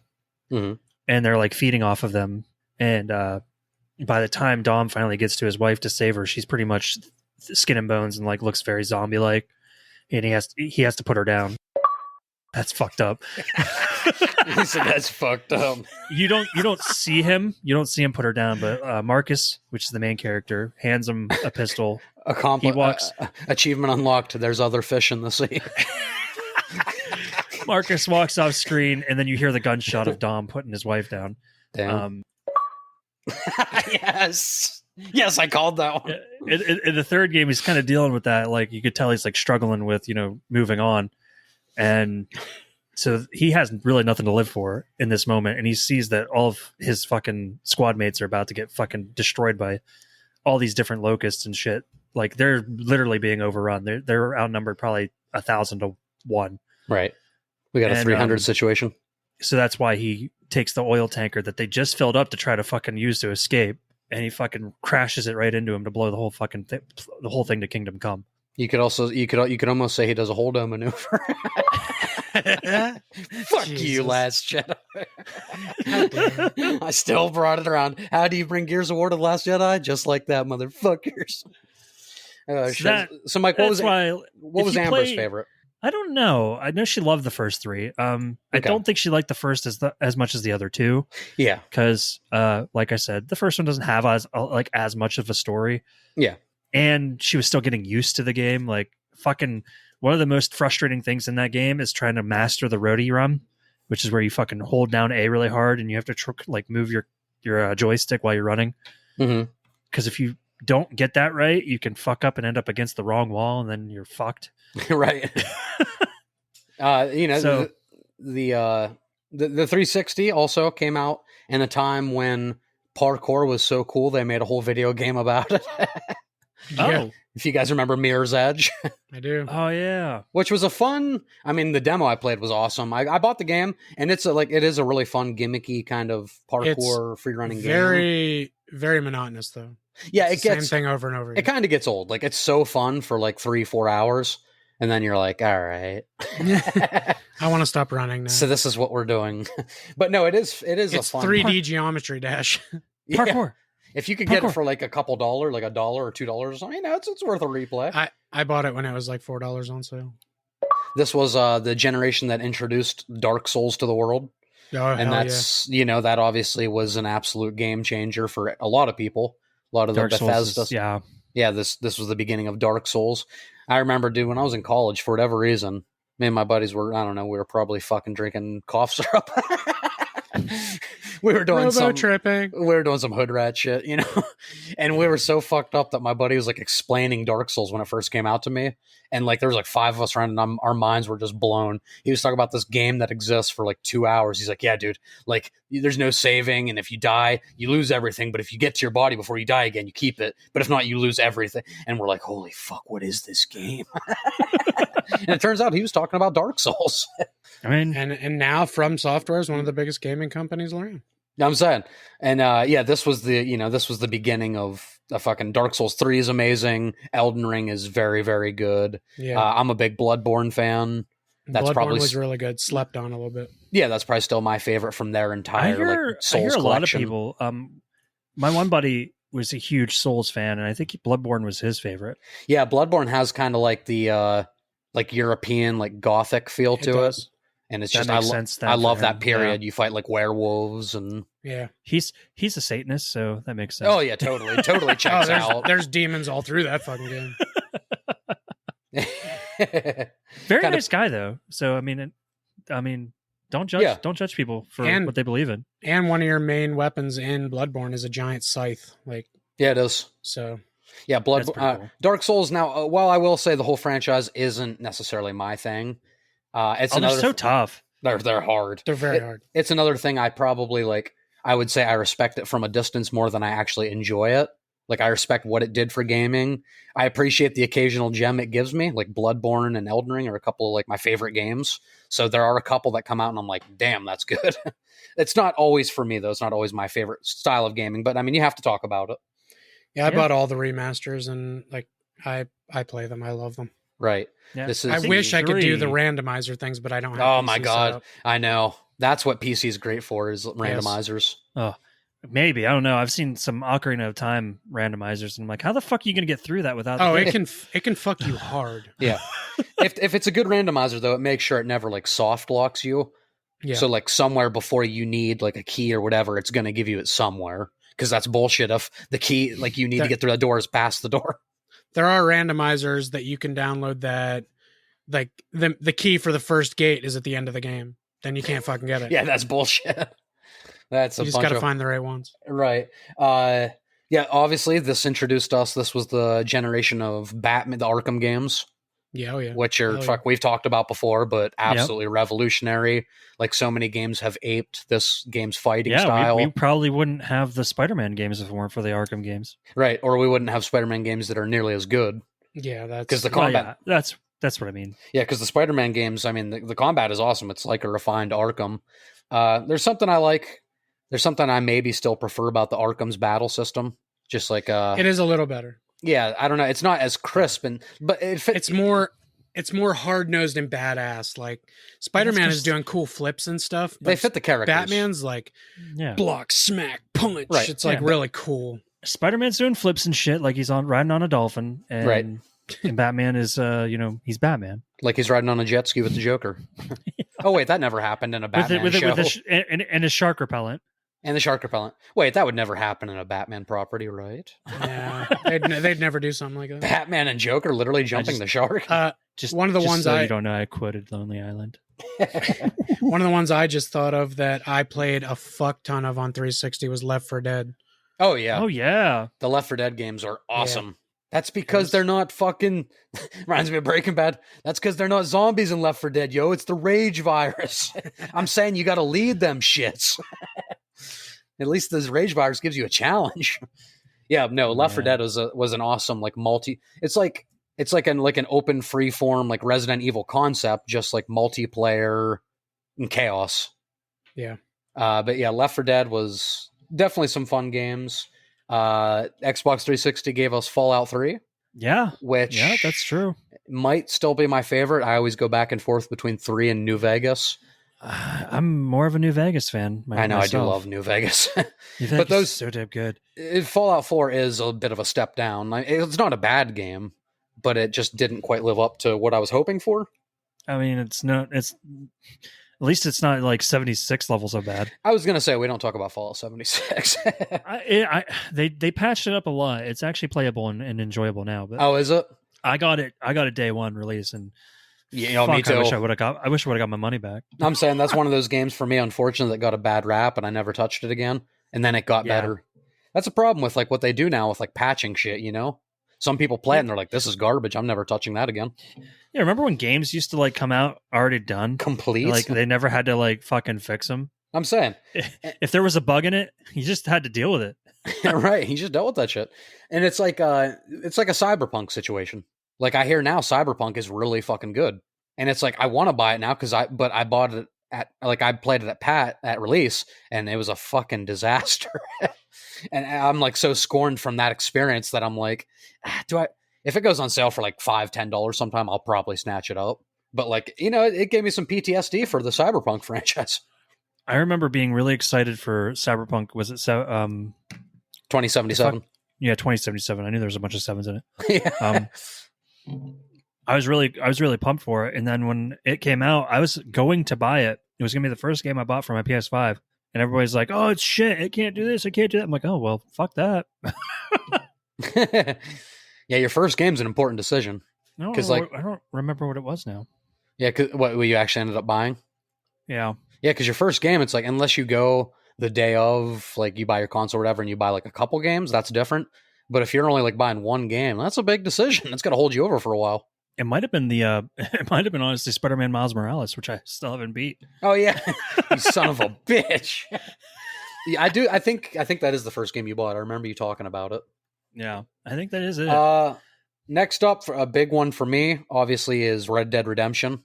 and they're like feeding off of them. And by the time Dom finally gets to his wife to save her, she's pretty much skin and bones and like looks very zombie like, and he has to put her down. That's fucked up. He said that's fucked up. You don't see him put her down, but Marcus, which is the main character, hands him a pistol. He walks. Achievement unlocked. There's other fish in the sea. Marcus walks off screen, and then you hear the gunshot of Dom putting his wife down. Damn. Yes, I called that one. In the third game, he's kind of dealing with that. Like you could tell, he's like struggling with moving on, and so he has really nothing to live for in this moment. And he sees that all of his fucking squad mates are about to get fucking destroyed by all these different locusts and shit. Like they're literally being overrun. They're outnumbered probably 1,000 to 1. Right. We got a 300 situation. So that's why he takes the oil tanker that they just filled up to try to fucking use to escape, and he fucking crashes it right into him to blow the whole fucking the whole thing to Kingdom Come. You could almost say he does a holdo maneuver. Fuck Jesus. you, Last Jedi. I still brought it around. How do you bring Gears of War to The Last Jedi? Just like that, motherfuckers. So Mike, what was Amber's favorite? I don't know. I know she loved the first 3. I don't think she liked the first as much as the other 2. Yeah, because like I said, the first one doesn't have as much of a story. Yeah, and she was still getting used to the game. Like fucking one of the most frustrating things in that game is trying to master the roadie run, which is where you fucking hold down A really hard and you have to move your joystick while you're running. Because if you don't get that right, you can fuck up and end up against the wrong wall, and then you're fucked. Right. So, the 360 also came out in a time when parkour was so cool they made a whole video game about it. Yeah. If you guys remember Mirror's Edge. I do. Oh yeah. Which was a fun, the demo I played was awesome. I bought the game, and it is a really fun gimmicky kind of parkour free running game. Very, very monotonous though. Yeah, It's the same thing over and over It again. kind of gets old. Like it's so fun for like 3-4 hours, and then you're like, all right. I want to stop running now. So this is what we're doing. But no, it is It's a fun 3D geometry dash. Yeah. Parkour. If you could get it for like a couple $1, like $1 or $2 or something, it's worth a replay. I bought it when it was like $4 on sale. This was the generation that introduced Dark Souls to the world. Oh, And that's, that obviously was an absolute game changer for a lot of people. A lot of the Dark Souls Bethesda. Yeah, this was the beginning of Dark Souls. I remember, dude, when I was in college, for whatever reason, me and my buddies were, I don't know, we were probably fucking drinking cough syrup. We were doing tripping. We were doing some hood rat shit, and we were so fucked up that my buddy was like explaining Dark Souls when it first came out to me, and like there was like 5 of us around, and our minds were just blown. He was talking about this game that exists for like 2 hours. He's like, "Yeah, dude, like there's no saving, and if you die, you lose everything. But if you get to your body before you die again, you keep it. But if not, you lose everything." And we're like, "Holy fuck, what is this game?" And it turns out he was talking about Dark Souls. I mean, And now From Software is one of the biggest gaming companies around. I'm saying, and this was the beginning of a fucking Dark Souls 3 is amazing. Elden Ring is very, very good. Yeah, I'm a big Bloodborne fan. That's Bloodborne probably was really good. Slept on a little bit. Yeah, that's probably still my favorite from their entire I Souls hear a collection. lot of people. My one buddy was a huge Souls fan, and I think Bloodborne was his favorite. Yeah, Bloodborne has kind of like the European Gothic feel It to does. it. And it's That just makes sense then I for love him. that period. You fight like werewolves and Yeah. He's a Satanist, so that makes sense. oh yeah, totally checks out. There's demons all through that fucking game. Very Kinda- nice guy though. So I mean, don't judge people for And- what they believe in. And one of your main weapons in Bloodborne is a giant scythe. Yeah, it is. So Yeah, That's pretty cool. Dark Souls. Now, while I will say the whole franchise isn't necessarily my thing, it's They're another. so tough. They're hard. they're very hard. It's another thing I probably I would say I respect it from a distance more than I actually enjoy it. Like I respect what it did for gaming. I appreciate the occasional gem it gives me, like Bloodborne and Elden Ring are a couple of my favorite games. So there are a couple that come out and I'm like, damn, that's good. It's not always for me though. It's not always my favorite style of gaming, but I mean, you have to talk about it. Yeah, I Yeah. bought all the remasters and I play them. I love them. Right. Yeah. This is. I wish I could do the 3. randomizer things, but I don't have Oh PC my set God. up. I know. That's what PC is great for is randomizers. Maybe I don't know. I've seen some Ocarina of Time randomizers, and I'm like, how the fuck are you going to get through that without? Oh, the it can fuck you hard. Yeah. if it's a good randomizer though, it makes sure it never soft locks you. Yeah. So somewhere before you need a key or whatever, it's going to give you it somewhere. Because that's bullshit. If the key you need to get through the door is past the door. There are randomizers that you can download that like the key for the first gate is at the end of the game. Then you can't fucking get it. Yeah, that's bullshit. That's You a just bunch got to of find the right ones. right. Yeah, obviously this introduced us. This was the generation of Batman, the Arkham games, Yeah, oh yeah. which are Hell yeah. we've talked about before, but absolutely revolutionary. Like so many games have aped this game's fighting style. We probably wouldn't have the Spider-Man games if it weren't for the Arkham games. Right, or we wouldn't have Spider-Man games that are nearly as good. Yeah, that's Because the Well, combat, yeah, that's what I mean. yeah, because the Spider-Man games, I mean, the combat is awesome. It's like a refined Arkham. There's something I like. There's something I maybe still prefer about the Arkham's battle system. Just like it is a little better. yeah, I don't know. It's not as crisp, but it fits. It's more hard nosed and badass. Like Spider-Man is just- doing cool flips and stuff. They But fit the characters. Batman's like Yeah, block, smack, punch. Right. It's like Yeah, really cool. Spider-Man's doing flips and shit like he's riding on a dolphin, and, Right. and Batman is he's Batman Like he's riding on a jet ski with the Joker. Oh wait, that never happened in a Batman show. and his shark repellent. And the shark repellent. Wait, that would never happen in a Batman property, right? Yeah, they'd never do something like that. Batman and Joker literally jumping the shark. Just One of the just ones so I- you don't know, I quoted Lonely Island. One of the ones I just thought of that I played a fuck ton of on 360 was Left 4 Dead. Oh yeah, Oh yeah, the Left 4 Dead games are awesome. That's because they're not fucking. Reminds me of Breaking Bad. That's because they're not zombies in Left 4 Dead, yo. It's the rage virus. I'm saying you got to lead them shits. At least this rage virus gives you a challenge. Yeah, no, Left 4 Yeah. Dead was an awesome like multi. It's like an open free form like Resident Evil concept, just like multiplayer and chaos. Yeah. But yeah, Left 4 Dead was definitely some fun games. Xbox 360 gave us Fallout 3, yeah, which yeah. That's true. might still be my favorite. I always go back and forth between 3 and New Vegas. I'm more of a New Vegas fan. I know, I do myself. love New Vegas. New Vegas. those- is so damn good. Fallout 4 is a bit of a step down. It's not a bad game, but it just didn't quite live up to what I was hoping for. I mean, it's at least it's not like 76 levels of bad. I was going to say, we don't talk about Fallout 76. They patched it up a lot. It's actually playable and enjoyable now. But Oh, is it? I got it day one release, and Yeah, fuck, me too. I wish I would have got my money back. I'm saying that's one of those games for me, unfortunately, that got a bad rap, and I never touched it again. And then it got Yeah. better. That's a problem with like what they do now with like patching shit. You know, some people play it and they're like, "This is garbage. I'm never touching that again." Yeah, remember when games used to like come out already done? Complete. Like they never had to like fucking fix them. I'm saying, If there was a bug in it, you just had to deal with it. right? He just dealt with that shit, and it's like a cyberpunk situation. Like I hear now, cyberpunk is really fucking good, and it's like I want to buy it now but I bought it I played it at release, and it was a fucking disaster. And I'm like so scorned from that experience that I'm like, if it goes on sale for like $5-10 sometime, I'll probably snatch it up. But like, you know, it gave me some PTSD for the Cyberpunk franchise. I remember being really excited for Cyberpunk. Was it 2077. Yeah, 2077. I knew there was a bunch of sevens in it. Yeah. I was really pumped for it, and then when it came out, I was going to buy it. It was going to be the first game I bought for my PS5, and everybody's like, "Oh, it's shit! It can't do this. It can't do that." I'm like, "Oh well, fuck that." Yeah, your first game's an important decision. I don't 'Cause, know like- I don't remember what it was now. Yeah, what you actually ended up buying? Yeah, Yeah, because your first game, it's like unless you go the day of, like you buy your console or whatever, and you buy like a couple games, that's different. But if you're only like buying one game, that's a big decision. It's got to hold you over for a while. it might have been it might have been honestly Spider-Man Miles Morales, which I still haven't beat. Oh yeah, you son of a bitch. Yeah, I do. I think that is the first game you bought. I remember you talking about it. Yeah, I think that is it. Next up, for a big one for me, obviously, is Red Dead Redemption.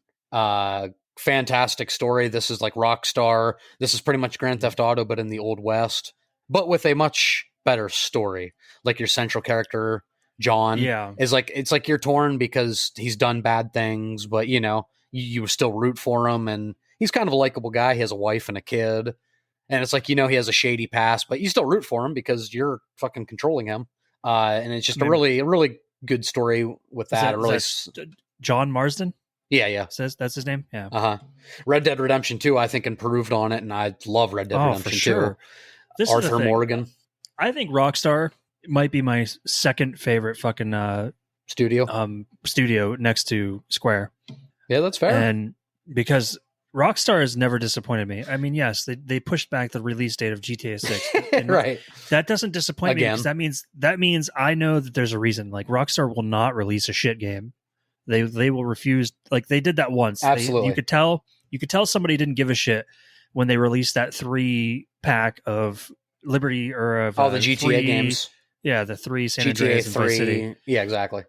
Fantastic story. This is like Rockstar. This is pretty much Grand Theft Auto, but in the Old West, but with a much better story. Like your central character, John, Yeah. is like, it's like you're torn because he's done bad things, but you know, you still root for him, and he's kind of a likable guy. He has a wife and a kid, and it's like, you know, he has a shady past, but you still root for him because you're fucking controlling him. And it's just a really good story with that. John Marsden? Yeah. Says that's his name? Yeah. Red Dead Redemption 2, I think, improved on it, and I love Red Dead Redemption 2. This is the Arthur thing. Morgan I think Rockstar might be my second favorite fucking studio. studio next to Square. Yeah, that's fair. And because Rockstar has never disappointed me. I mean, yes, they pushed back the release date of GTA 6. And Right. that doesn't disappoint me because that means I know that there's a reason. Like Rockstar will not release a shit game. They will refuse. Like they did that once. Absolutely. You could tell somebody didn't give a shit when they released that 3-pack of Liberty or of the GTA games. Yeah, the 3 San GTA Andreas and 3. Vice City. Yeah, exactly.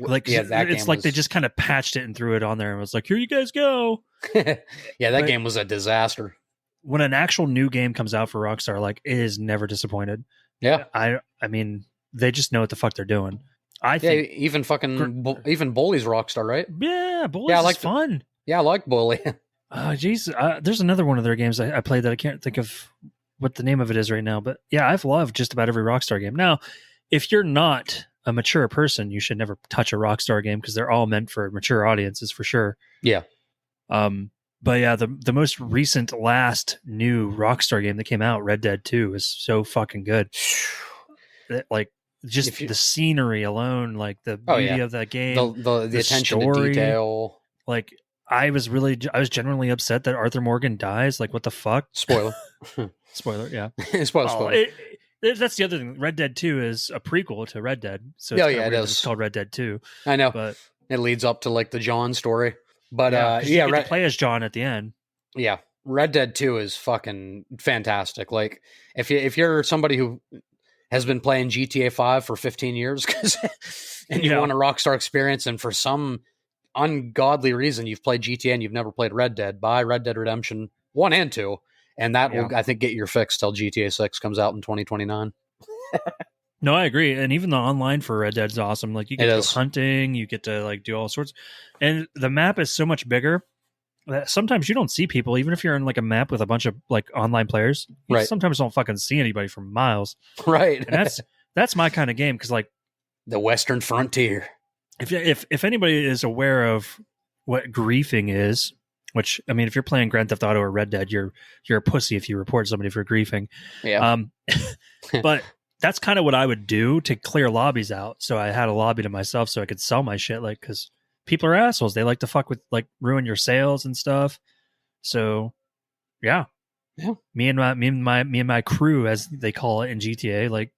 Like it's like they just kind of patched it and threw it on there and was like, "Here you guys go." Yeah, that game was a disaster. When an actual new game comes out for Rockstar, like it is never disappointed. Yeah, I mean, they just know what the fuck they're doing. I think even even Bully's Rockstar, right? Yeah, Bully is fun. Yeah, I like Bully. Jeez, there's another one of their games I played that I can't think of what the name of it is right now. But yeah, I've loved just about every Rockstar game. Now, if you're not a mature person, you should never touch a Rockstar game because they're all meant for mature audiences for sure. Yeah. But yeah, the most recent last new Rockstar game that came out, Red Dead 2, is so fucking good. Like just the scenery alone, like the beauty of that game, the attention to detail. Like I was genuinely upset that Arthur Morgan dies. Like what the fuck? Spoiler. Spoiler. Yeah. Spoiler. That's the other thing. Red Dead 2 is a prequel to Red Dead. So it is. It's called Red Dead 2. I know. But it leads up to like the John story. But you get to play as John at the end. Yeah. Red Dead 2 is fucking fantastic. Like if you're somebody who has been playing GTA 5 for 15 years and you want a Rockstar experience and for some ungodly reason you've played GTA and you've never played Red Dead, buy Red Dead Redemption 1 and 2. And that will, I think, get your fix till GTA 6 comes out in 2029. No, I agree. And even the online for Red Dead is awesome. Like you get to go hunting, you get to like do all sorts. And the map is so much bigger that sometimes you don't see people, even if you're in like a map with a bunch of like online players. You sometimes don't fucking see anybody for miles. Right. And that's my kind of game because like the Western frontier. If anybody is aware of what griefing is, which I mean, if you're playing Grand Theft Auto or Red Dead, you're a pussy if you report somebody for griefing. Yeah. But that's kind of what I would do to clear lobbies out. So I had a lobby to myself so I could sell my shit. Like, because people are assholes. They like to fuck with, like, ruin your sales and stuff. So, yeah. Me and my crew, as they call it in GTA, like,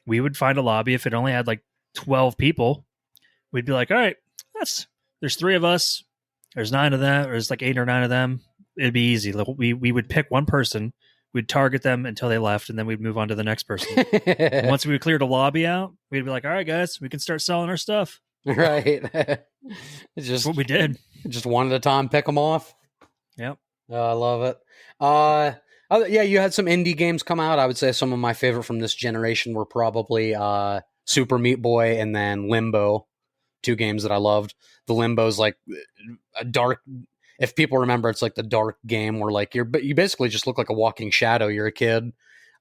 we would find a lobby. If it only had like 12 people, we'd be like, all right, there's 3 of us. There's 9 of them. There's like 8 or 9 of them. It'd be easy. We would pick one person. We'd target them until they left, and then we'd move on to the next person. Once we cleared a lobby out, we'd be like, all right, guys, we can start selling our stuff. Right. It's just what we did. Just one at a time, pick them off. Yep. I love it. Yeah, you had some indie games come out. I would say some of my favorite from this generation were probably Super Meat Boy and then Limbo. 2 games that I loved. The Limbo's like a dark, if people remember, it's like the dark game where like you basically just look like a walking shadow. You're a kid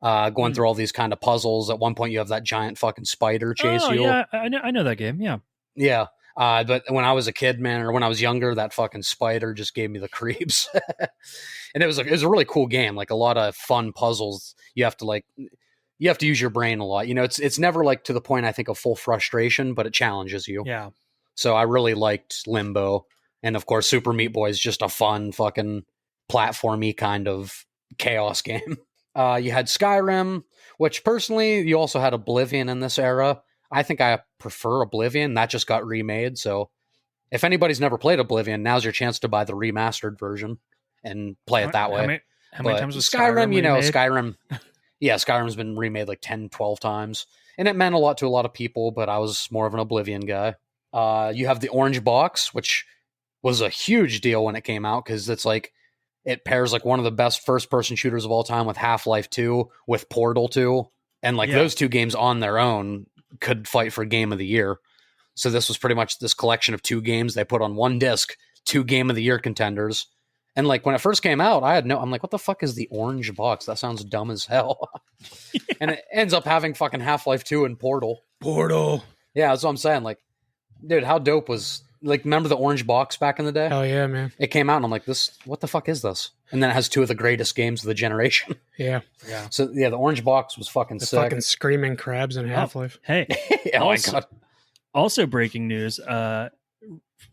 going through all these kind of puzzles. At one point you have that giant fucking spider chase you. Yeah, I know that game. Yeah. Yeah. But when I was a kid, man, or when I was younger, that fucking spider just gave me the creeps. And it was a really cool game. Like a lot of fun puzzles. You have to use your brain a lot. You know, it's never like to the point, I think, of full frustration, but it challenges you. Yeah. So I really liked Limbo. And of course, Super Meat Boy is just a fun fucking platformy kind of chaos game. You had Skyrim, which personally, you also had Oblivion in this era. I think I prefer Oblivion. That just got remade. So if anybody's never played Oblivion, now's your chance to buy the remastered version and play it that way. How many times was Skyrim, you know, Skyrim... Yeah, Skyrim's been remade like 10, 12 times. And it meant a lot to a lot of people, but I was more of an Oblivion guy. You have the Orange Box, which was a huge deal when it came out, because it's like, it pairs like one of the best first-person shooters of all time with Half-Life 2, with Portal 2. And like those 2 games on their own could fight for Game of the Year. So this was pretty much this collection of 2 games they put on one disc, 2 Game of the Year contenders. And like when it first came out, I'm like, what the fuck is the Orange Box? That sounds dumb as hell. Yeah. And it ends up having fucking Half-Life 2 and Portal. Yeah, that's what I'm saying. Like, dude, how dope was, like, remember the Orange Box back in the day? Hell yeah, man. It came out and I'm like, what the fuck is this? And then it has 2 of the greatest games of the generation. Yeah. So yeah, the Orange Box was fucking sick. Fucking screaming crabs in Half-Life. Hey. Oh my God. Also breaking news,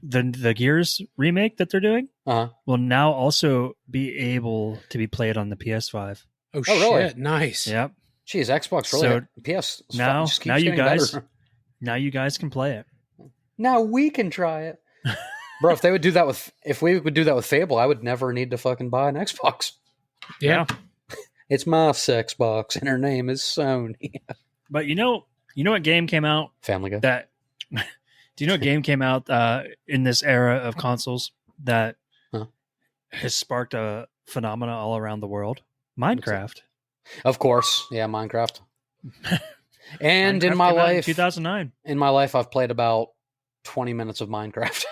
the Gears remake that they're doing Uh-huh. will now also be able to be played on the PS5. Oh, really? shit. Nice. Yep. Jeez, Xbox really. So PS now just keeps now you getting guys better. now you guys can play it. Now we can try it. Bro, if we would do that with Fable, I would never need to fucking buy an Xbox. Yeah. It's my Xbox, and her name is Sony. But you know what game came out Family Guy. that do you know what game came out in this era of consoles that has sparked a phenomena all around the world? Minecraft. Of course. Yeah, Minecraft. And Minecraft in my came out in life, 2009. I've played about 20 minutes of Minecraft.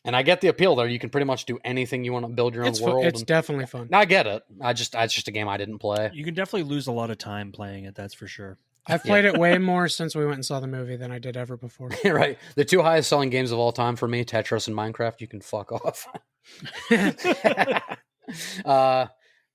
And I get the appeal there. You can pretty much do anything you want to build your own world. It's definitely fun. I get it. It's just a game I didn't play. You can definitely lose a lot of time playing it, that's for sure. I've played it way more since we went and saw the movie than I did ever before. Right. The two highest selling games of all time for me, Tetris and Minecraft. You can fuck off. All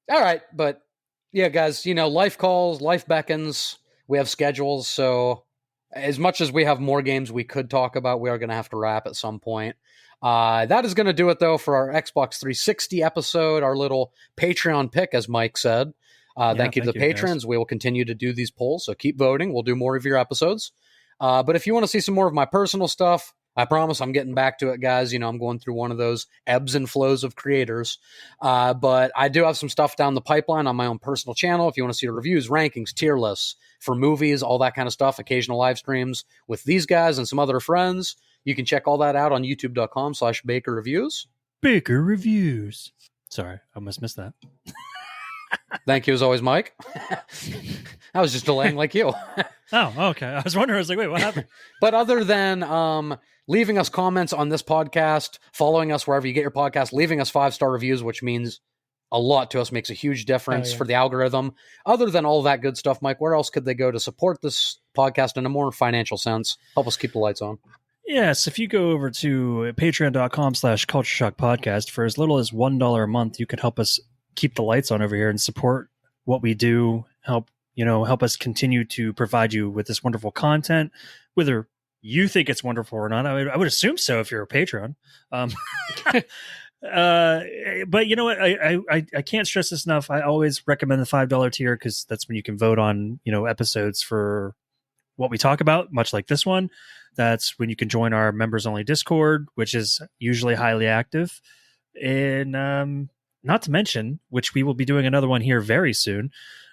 right. But yeah, guys, life calls, life beckons. We have schedules. So as much as we have more games we could talk about, we are going to have to wrap at some point. That is going to do it, though, for our Xbox 360 episode, our little Patreon pick, as Mike said. Thank you to the patrons. Guys. We will continue to do these polls, so keep voting. We'll do more of your episodes. But if you want to see some more of my personal stuff, I promise I'm getting back to it, guys. I'm going through one of those ebbs and flows of creators. But I do have some stuff down the pipeline on my own personal channel. If you want to see the reviews, rankings, tier lists for movies, all that kind of stuff, occasional live streams with these guys and some other friends, you can check all that out on youtube.com/Baker Reviews. Baker Reviews. Sorry, I almost missed that. Thank you as always, Mike. I was just delaying like you. Oh, okay. I was wondering, I was like, wait, what happened? But other than leaving us comments on this podcast, following us wherever you get your podcast, leaving us 5-star reviews, which means a lot to us, makes a huge difference for the algorithm. Other than all that good stuff, Mike, where else could they go to support this podcast in a more financial sense? Help us keep the lights on. Yes, if you go over to patreon.com/Culture Shock Podcast, for as little as $1 a month, you can help us keep the lights on over here and support what we do, help us continue to provide you with this wonderful content, whether you think it's wonderful or not. I would assume so if you're a patron. But you know what? I can't stress this enough. I always recommend the $5 tier because that's when you can vote on, episodes for what we talk about, much like this one. That's when you can join our members only Discord, which is usually highly active. And not to mention, which we will be doing another one here very soon,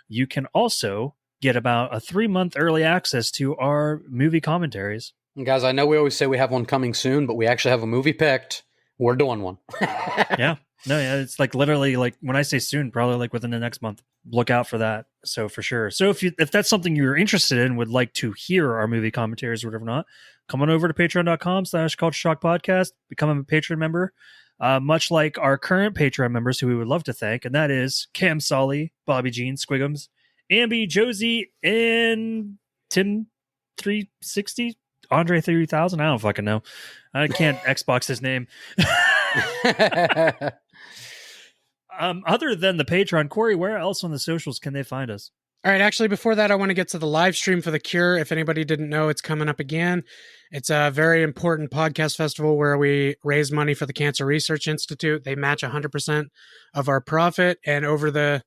you can also get about a 3-month early access to our movie commentaries. And guys, I know we always say we have one coming soon, but we actually have a movie picked. We're doing one. Yeah. No, yeah, it's like literally like when I say soon, probably like within the next month. Look out for that. So for sure. So if that's something you're interested in, would like to hear our movie commentaries or whatever not, come on over to patreon.com/Culture Shock Podcast, become a patron member. Much like our current Patreon members who we would love to thank, and that is Cam Solly, Bobby Jean, Squiggums, Ambi, Josie, and Tim 360, Andre 3000. I don't fucking know. I can't Xbox his name. Other than the Patreon, Corey, where else on the socials can they find us? All right, actually, before that, I want to get to the live stream for The Cure. If anybody didn't know, it's coming up again. It's a very important podcast festival where we raise money for the Cancer Research Institute. They match 100% of our profit, and over the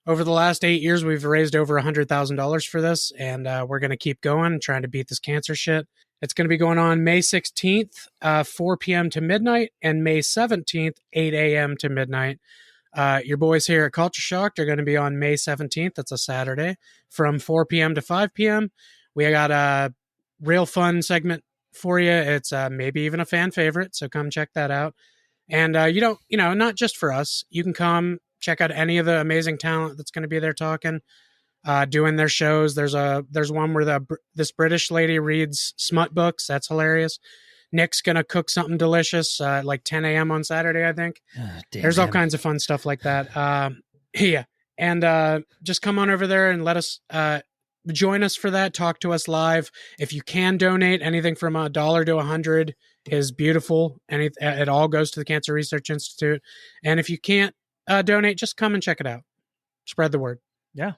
last 8 years, we've raised over $100,000 for this, and we're going to keep going, trying to beat this cancer shit. It's going to be going on May 16th, 4 p.m. to midnight, and May 17th, 8 a.m. to midnight. Your boys here at Culture Shock are going to be on May 17th. That's a Saturday from 4 p.m. to 5 p.m. We got a real fun segment for you. It's maybe even a fan favorite. So come check that out. And not just for us, you can come check out any of the amazing talent that's going to be there talking, doing their shows. There's one where this British lady reads smut books. That's hilarious. Nick's going to cook something delicious like 10 a.m. on Saturday, I think. There's all kinds of fun stuff like that. Yeah. And just come on over there and let us join us for that. Talk to us live. If you can donate, anything from $1 to $100 is beautiful. And it all goes to the Cancer Research Institute. And if you can't donate, just come and check it out. Spread the word. Yeah.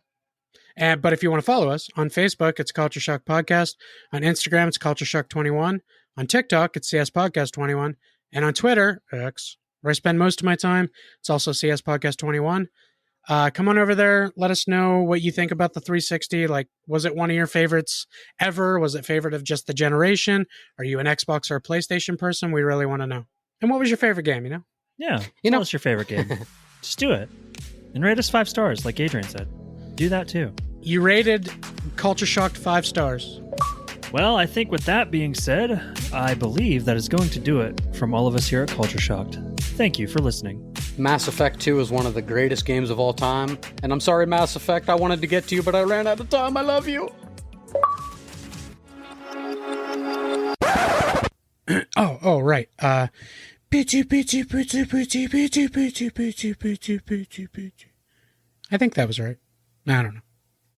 But if you want to follow us on Facebook, it's Culture Shock Podcast. On Instagram, it's Culture Shock 21. On TikTok, it's CS Podcast 21. And on Twitter, X, where I spend most of my time, it's also CS Podcast 21. Come on over there. Let us know what you think about the 360. Like, was it one of your favorites ever? Was it favorite of just the generation? Are you an Xbox or a PlayStation person? We really want to know. And what was your favorite game, Yeah. Tell us your favorite game. Just do it. And rate us 5 stars, like Adrian said. Do that too. You rated Culture Shocked 5 stars. Well, I think with that being said, I believe that is going to do it from all of us here at Culture Shocked. Thank you for listening. Mass Effect 2 is one of the greatest games of all time. And I'm sorry, Mass Effect, I wanted to get to you, but I ran out of time. I love you. Oh, right. I think that was right. I don't know.